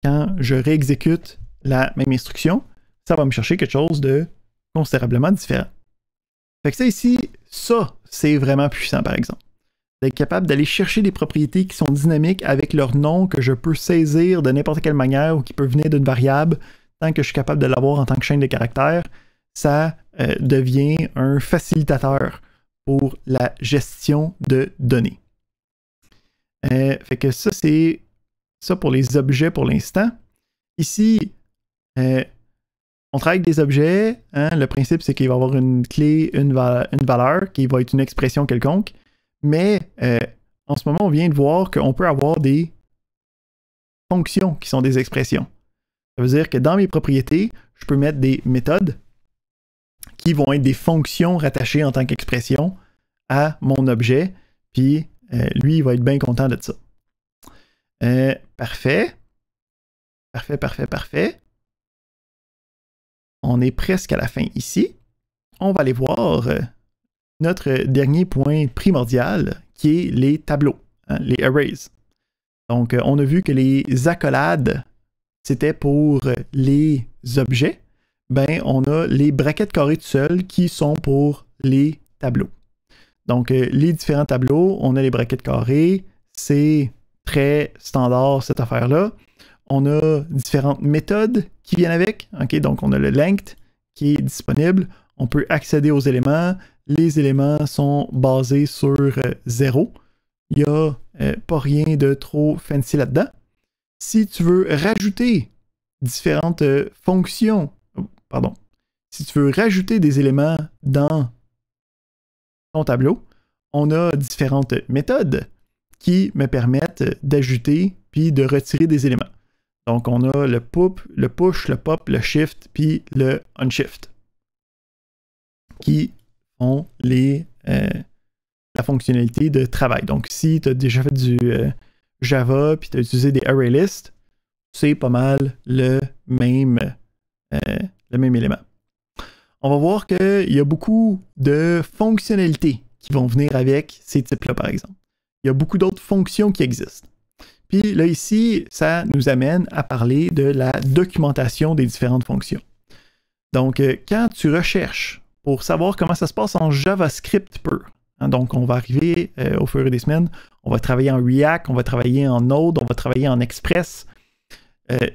quand je réexécute la même instruction, ça va me chercher quelque chose de considérablement différent. Fait que ça ici, ça, c'est vraiment puissant par exemple. D'être capable d'aller chercher des propriétés qui sont dynamiques avec leur nom que je peux saisir de n'importe quelle manière ou qui peut venir d'une variable, tant que je suis capable de l'avoir en tant que chaîne de caractères, ça devient un facilitateur pour la gestion de données. Fait que ça, c'est ça pour les objets pour l'instant. Ici, on travaille avec des objets. Hein, le principe, c'est qu'il va y avoir une clé, une valeur qui va être une expression quelconque. Mais en ce moment, on vient de voir qu'on peut avoir des fonctions qui sont des expressions. Ça veut dire que dans mes propriétés, je peux mettre des méthodes qui vont être des fonctions rattachées en tant qu'expression à mon objet. Puis lui, il va être bien content de ça. Parfait. Parfait, parfait, parfait. On est presque à la fin ici. On va aller voir notre dernier point primordial, qui est les tableaux, hein, les arrays. Donc, on a vu que les accolades, c'était pour les objets. Ben, on a les braquettes carrées tout seules qui sont pour les tableaux. Donc, les différents tableaux, on a les braquettes carrées. C'est très standard, cette affaire-là. On a différentes méthodes qui viennent avec. Okay? Donc, on a le length qui est disponible. On peut accéder aux éléments. Les éléments sont basés sur 0. Il n'y a pas rien de trop fancy là-dedans. Si tu veux rajouter différentes fonctions, si tu veux rajouter des éléments dans ton tableau, on a différentes méthodes qui me permettent d'ajouter puis de retirer des éléments. Donc, on a le push, le pop, le shift, puis le unshift, qui ont la fonctionnalité de travail. Donc, si tu as déjà fait du Java, puis tu as utilisé des array lists, c'est pas mal le même élément. On va voir qu'il y a beaucoup de fonctionnalités qui vont venir avec ces types-là, par exemple. Il y a beaucoup d'autres fonctions qui existent. Puis là, ici, ça nous amène à parler de la documentation des différentes fonctions. Donc, quand tu recherches pour savoir comment ça se passe en JavaScript pur, hein, donc on va arriver au fur des semaines, on va travailler en React, on va travailler en Node, on va travailler en Express.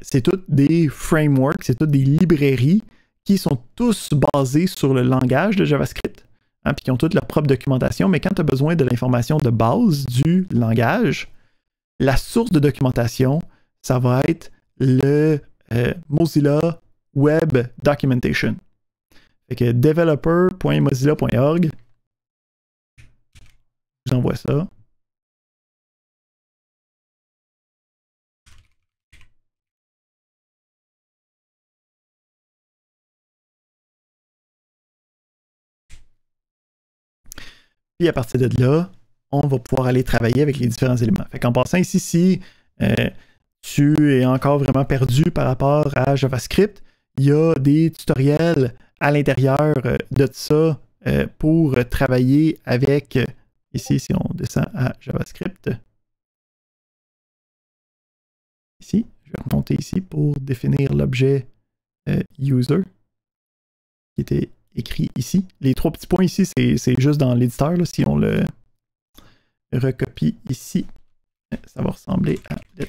C'est toutes des frameworks, c'est toutes des librairies qui sont tous basés sur le langage de JavaScript, hein, puis qui ont toute leur propre documentation, mais quand tu as besoin de l'information de base du langage, la source de documentation, ça va être le Mozilla Web Documentation. Fait que developer.mozilla.org, je vous envoie ça. Puis à partir de là, on va pouvoir aller travailler avec les différents éléments. Fait qu'en passant ici, si tu es encore vraiment perdu par rapport à JavaScript, il y a des tutoriels à l'intérieur de ça pour travailler avec, ici, si on descend à JavaScript, ici, je vais remonter ici pour définir l'objet user qui était écrit ici. Les trois petits points ici, c'est juste dans l'éditeur. Si on le recopie ici, ça va ressembler à let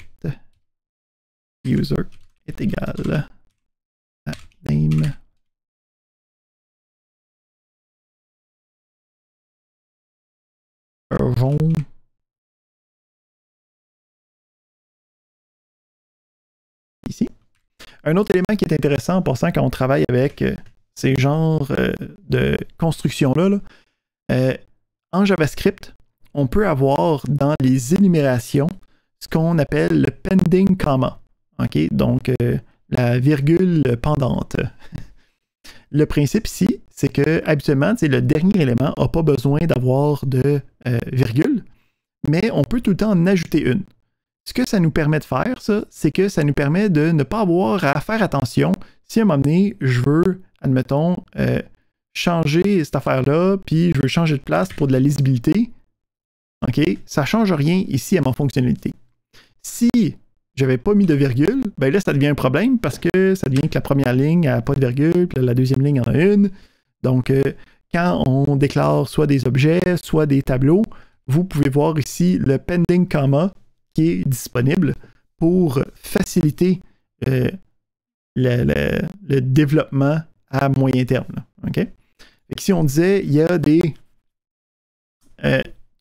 user est égal à name version ici. Un autre élément qui est intéressant en passant quand on travaille avec ces genres de constructions-là, en JavaScript, on peut avoir dans les énumérations ce qu'on appelle le pending comma. Okay? Donc, la virgule pendante. Le principe ici, c'est que habituellement, le dernier élément n'a pas besoin d'avoir de virgule, mais on peut tout le temps en ajouter une. Ce que ça nous permet de faire, ça, c'est que ça nous permet de ne pas avoir à faire attention si à un moment donné, je veux, admettons, changer cette affaire-là, puis je veux changer de place pour de la lisibilité. OK? Ça ne change rien ici à ma fonctionnalité. Si je n'avais pas mis de virgule, ben là, ça devient un problème parce que ça devient que la première ligne n'a pas de virgule, puis la deuxième ligne en a une. Donc, quand on déclare soit des objets, soit des tableaux, vous pouvez voir ici le pending comma qui est disponible pour faciliter le développement à moyen terme. Là, okay? Fait que si on disait, il y a des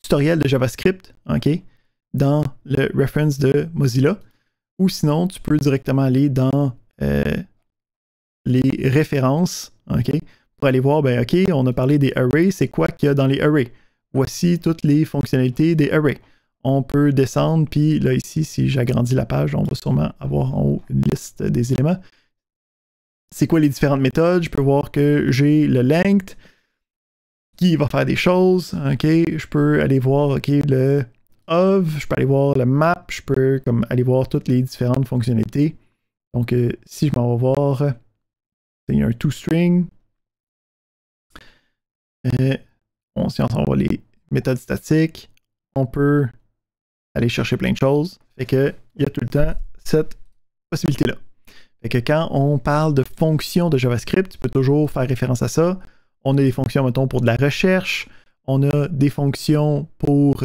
tutoriels de JavaScript, okay, dans le reference de Mozilla, ou sinon, tu peux directement aller dans les références, okay, pour aller voir, ben OK, on a parlé des arrays, c'est quoi qu'il y a dans les arrays? Voici toutes les fonctionnalités des arrays. On peut descendre, puis là, ici, si j'agrandis la page, on va sûrement avoir en haut une liste des éléments. C'est quoi les différentes méthodes? Je peux voir que j'ai le length qui va faire des choses. OK, je peux aller voir le of, je peux aller voir le map, je peux comme aller voir toutes les différentes fonctionnalités. Donc, si je m'en vais voir, il y a un toString. Si on s'en va les méthodes statiques, on peut aller chercher plein de choses. Fait que il y a tout le temps cette possibilité-là. Fait que quand on parle de fonctions de JavaScript, tu peux toujours faire référence à ça. On a des fonctions, mettons, pour de la recherche. On a des fonctions pour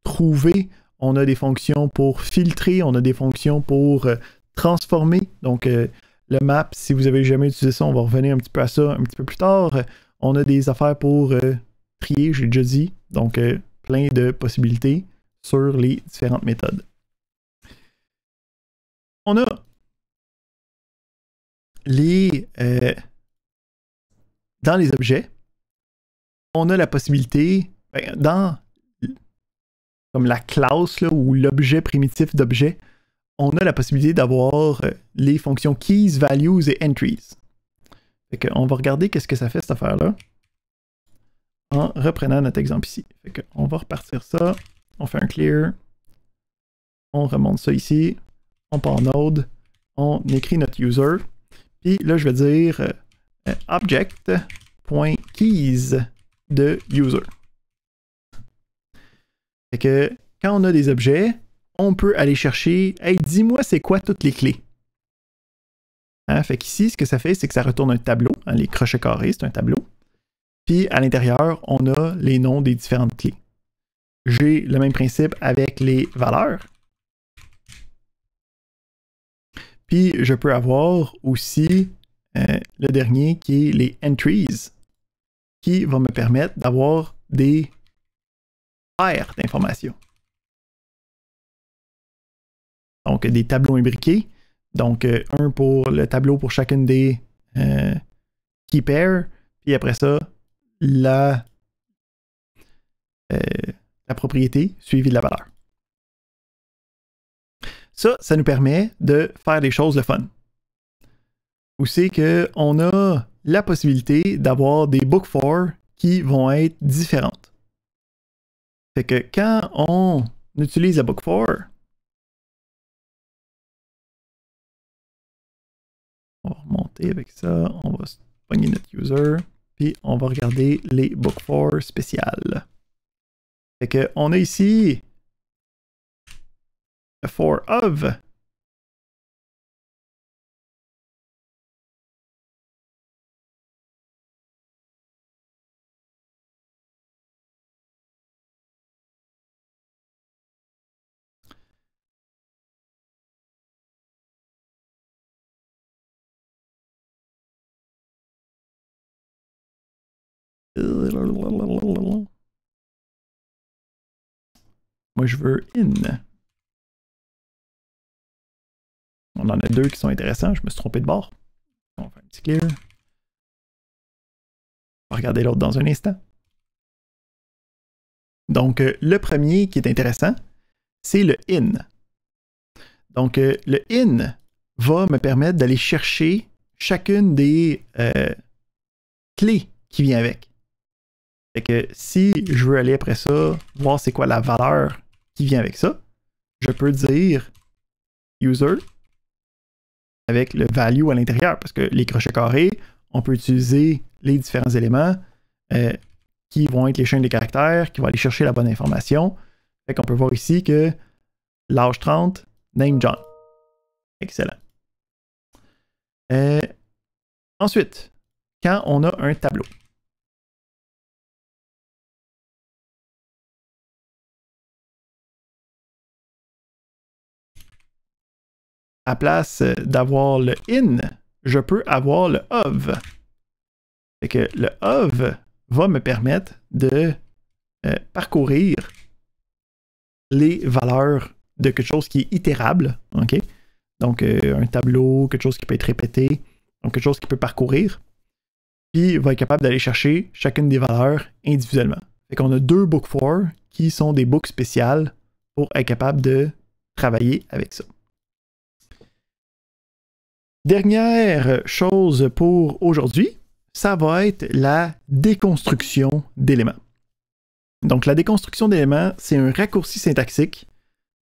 trouver. On a des fonctions pour filtrer. On a des fonctions pour transformer. Donc, le map, si vous avez jamais utilisé ça, on va revenir un petit peu à ça un petit peu plus tard. On a des affaires pour trier, j'ai déjà dit. Donc, plein de possibilités sur les différentes méthodes. On a dans les objets, on a la possibilité, dans comme la classe là, ou l'objet primitif d'objet, on a la possibilité d'avoir les fonctions keys, values et entries. Fait que on va regarder qu'est-ce que ça fait cette affaire-là en reprenant notre exemple ici. Fait que on va repartir ça, on fait un clear, on remonte ça ici, on part en Node, on écrit notre user, puis là je vais dire object.keys de user. Fait que quand on a des objets, on peut aller chercher, hey, dis-moi c'est quoi toutes les clés. Hein? Fait qu'ici, ce que ça fait, c'est que ça retourne un tableau. Hein, les crochets carrés, c'est un tableau. Puis à l'intérieur, on a les noms des différentes clés. J'ai le même principe avec les valeurs. Puis je peux avoir aussi le dernier qui est les entries, qui va me permettre d'avoir des paires d'informations. Donc des tableaux imbriqués. Donc un pour le tableau pour chacune des key pairs. Puis après ça, la propriété suivie de la valeur. Ça nous permet de faire des choses de fun. Où c'est qu'on a la possibilité d'avoir des book for qui vont être différentes. Fait que quand on utilise la book for, on va remonter avec ça, on va pogner notre user, puis on va regarder les book for spéciales. Fait que on a ici le for of. Moi, je veux in. On en a deux qui sont intéressants. Je me suis trompé de bord. On va faire un petit clear. On va regarder l'autre dans un instant. Donc, le premier qui est intéressant, c'est le in. Donc, le in va me permettre d'aller chercher chacune des clés qui vient avec. Fait que si je veux aller après ça, voir c'est quoi la valeur qui vient avec ça, je peux dire user avec le value à l'intérieur, parce que les crochets carrés, on peut utiliser les différents éléments qui vont être les chaînes de caractères, qui vont aller chercher la bonne information. Fait qu'on peut voir ici que l'âge 30, name John. Excellent. Ensuite, quand on a un tableau, à place d'avoir le in, je peux avoir le of. Fait que le of va me permettre de parcourir les valeurs de quelque chose qui est itérable. Okay? Donc, un tableau, quelque chose qui peut être répété, donc quelque chose qui peut parcourir. Puis, il va être capable d'aller chercher chacune des valeurs individuellement. Fait qu'on a deux book for qui sont des books spéciales pour être capable de travailler avec ça. Dernière chose pour aujourd'hui, ça va être la déconstruction d'éléments. Donc, la déconstruction d'éléments, c'est un raccourci syntaxique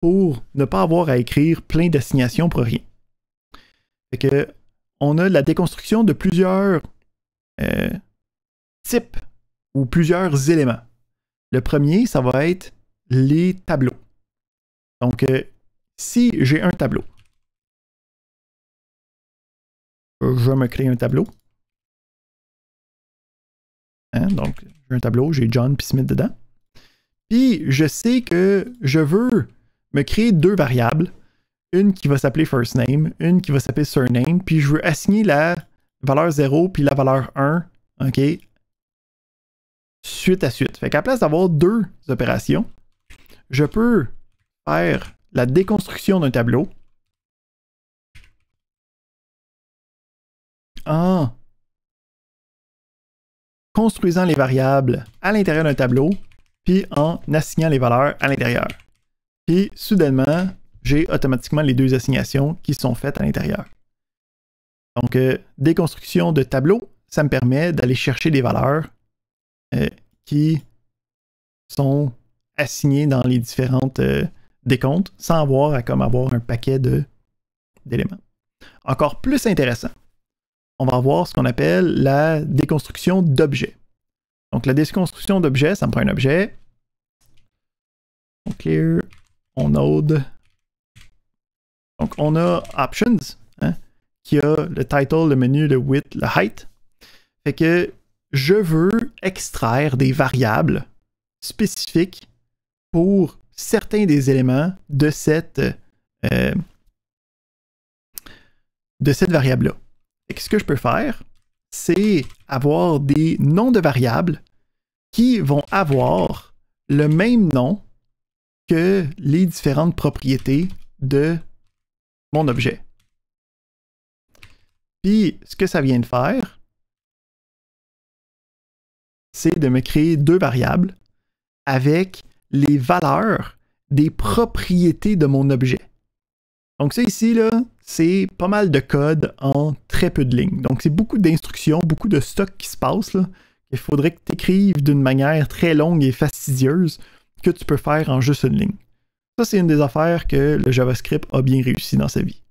pour ne pas avoir à écrire plein d'assignations pour rien. Fait que, on a la déconstruction de plusieurs types ou plusieurs éléments. Le premier, ça va être les tableaux. Donc, si j'ai un tableau, je me crée un tableau. Hein, donc, j'ai un tableau, j'ai John puis Smith dedans. Puis, je sais que je veux me créer deux variables. Une qui va s'appeler first name, une qui va s'appeler surname, puis je veux assigner la valeur 0 puis la valeur 1, OK, suite à suite. Fait qu'à la place d'avoir deux opérations, je peux faire la déconstruction d'un tableau en construisant les variables à l'intérieur d'un tableau, puis en assignant les valeurs à l'intérieur. Puis, soudainement, j'ai automatiquement les deux assignations qui sont faites à l'intérieur. Donc, déconstruction de tableau, ça me permet d'aller chercher des valeurs qui sont assignées dans les différentes décomptes sans avoir à comme avoir un paquet d'éléments. Encore plus intéressant, on va avoir ce qu'on appelle la déconstruction d'objets. Donc, la déconstruction d'objets, ça me prend un objet. On clear, on node. Donc, on a options, hein, qui a le title, le menu, le width, le height. Fait que je veux extraire des variables spécifiques pour certains des éléments de cette variable-là. Ce que je peux faire, c'est avoir des noms de variables qui vont avoir le même nom que les différentes propriétés de mon objet. Puis, ce que ça vient de faire, c'est de me créer deux variables avec les valeurs des propriétés de mon objet. Donc ça ici, là, c'est pas mal de code en très peu de lignes. Donc c'est beaucoup d'instructions, beaucoup de stock qui se passe, là. Il faudrait que tu écrives d'une manière très longue et fastidieuse que tu peux faire en juste une ligne. Ça, c'est une des affaires que le JavaScript a bien réussi dans sa vie.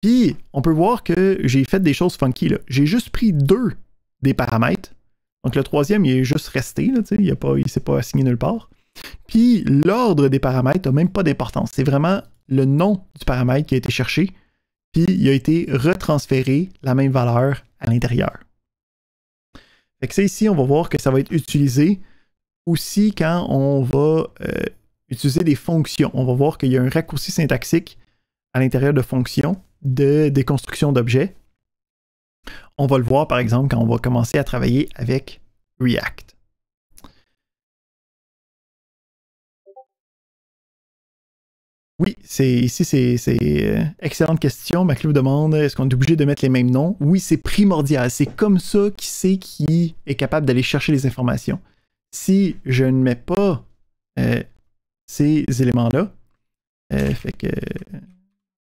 Puis, on peut voir que j'ai fait des choses funky, là. J'ai juste pris deux des paramètres. Donc le troisième, il est juste resté, là, il ne s'est pas assigné nulle part. Puis l'ordre des paramètres n'a même pas d'importance. C'est vraiment le nom du paramètre qui a été cherché, puis il a été retransféré la même valeur à l'intérieur. Fait que ça ici, on va voir que ça va être utilisé aussi quand on va utiliser des fonctions. On va voir qu'il y a un raccourci syntaxique à l'intérieur de fonctions de déconstruction d'objets. On va le voir par exemple quand on va commencer à travailler avec React. Oui, ici c'est excellente question. Maclou demande, est-ce qu'on est obligé de mettre les mêmes noms? Oui, c'est primordial. C'est comme ça qu'il sait qui est capable d'aller chercher les informations. Si je ne mets pas ces éléments-là, fait que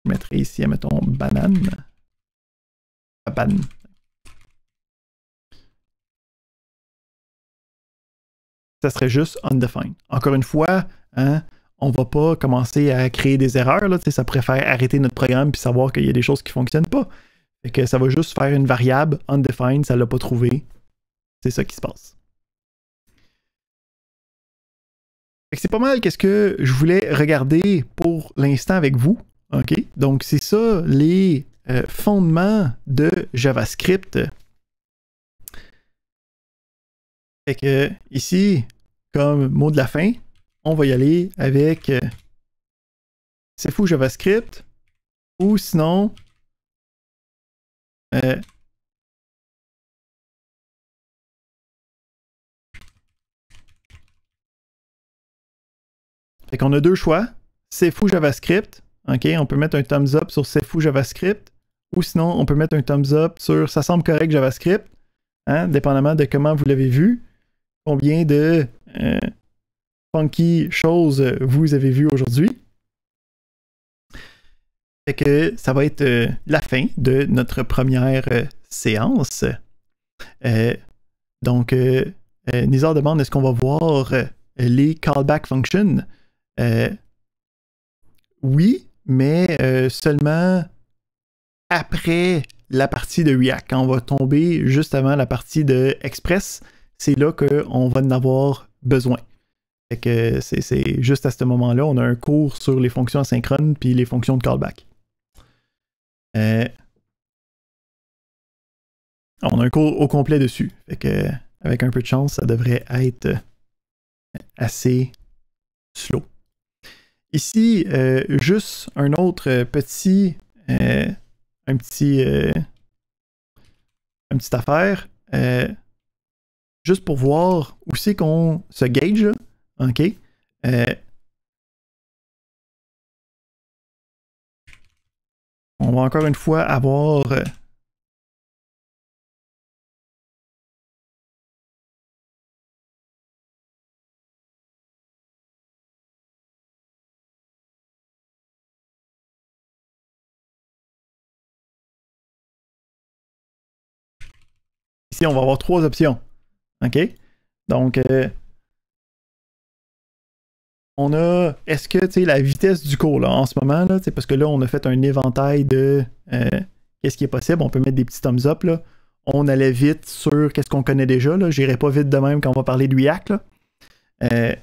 je mettrai ici, mettons, banane. Banane. Ça serait juste undefined. Encore une fois, hein, on va pas commencer à créer des erreurs. Là, ça pourrait faire arrêter notre programme puis savoir qu'il y a des choses qui ne fonctionnent pas. Fait que ça va juste faire une variable undefined, ça ne l'a pas trouvé. C'est ça qui se passe. C'est pas mal qu'est-ce que je voulais regarder pour l'instant avec vous. OK? Donc, c'est ça les fondements de JavaScript. Fait que ici, comme mot de la fin, on va y aller avec c'est fou JavaScript ou sinon fait qu'on a deux choix. C'est fou JavaScript. OK, on peut mettre un thumbs up sur c'est fou JavaScript. Ou sinon, on peut mettre un thumbs up sur ça semble correct JavaScript. Hein, dépendamment de comment vous l'avez vu. Combien de funky choses vous avez vu aujourd'hui. Fait que ça va être la fin de notre première séance. Donc, Nizar demande est-ce qu'on va voir les callback functions? Oui, mais seulement après la partie de React. Quand on va tomber juste avant la partie de Express, c'est là qu'on va en avoir besoin. Fait que c'est juste à ce moment-là, on a un cours sur les fonctions asynchrones puis les fonctions de callback. On a un cours au complet dessus. Fait que, avec un peu de chance, ça devrait être assez slow. Ici, juste un autre petit une petite affaire. Juste pour voir où c'est qu'on se gauge. Là. OK? On va encore une fois avoir ici, on va avoir 3 options. OK? Donc, on a, est-ce que, tu sais, la vitesse du cours, là, en ce moment, là, parce que là, on a fait un éventail de qu'est-ce qui est possible. On peut mettre des petits thumbs up, là. On allait vite sur qu'est-ce qu'on connaît déjà, là. J'irai pas vite de même quand on va parler de React, là.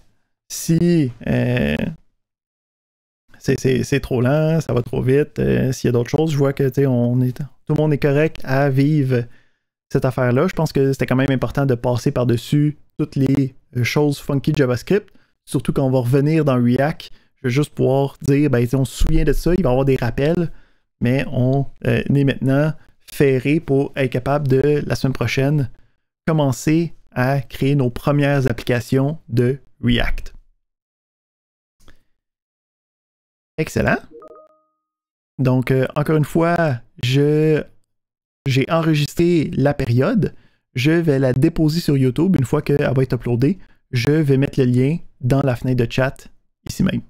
Si c'est trop lent, ça va trop vite, s'il y a d'autres choses, je vois que, tu sais, tout le monde est correct à vivre cette affaire-là. Je pense que c'était quand même important de passer par-dessus toutes les choses funky de JavaScript. Surtout quand on va revenir dans React, je vais juste pouvoir dire, ben, on se souvient de ça, il va y avoir des rappels, mais on est maintenant ferré pour être capable de, la semaine prochaine, commencer à créer nos premières applications de React. Excellent. Donc, encore une fois, j'ai enregistré la période. Je vais la déposer sur YouTube une fois qu'elle va être uploadée. Je vais mettre le lien dans la fenêtre de chat ici même.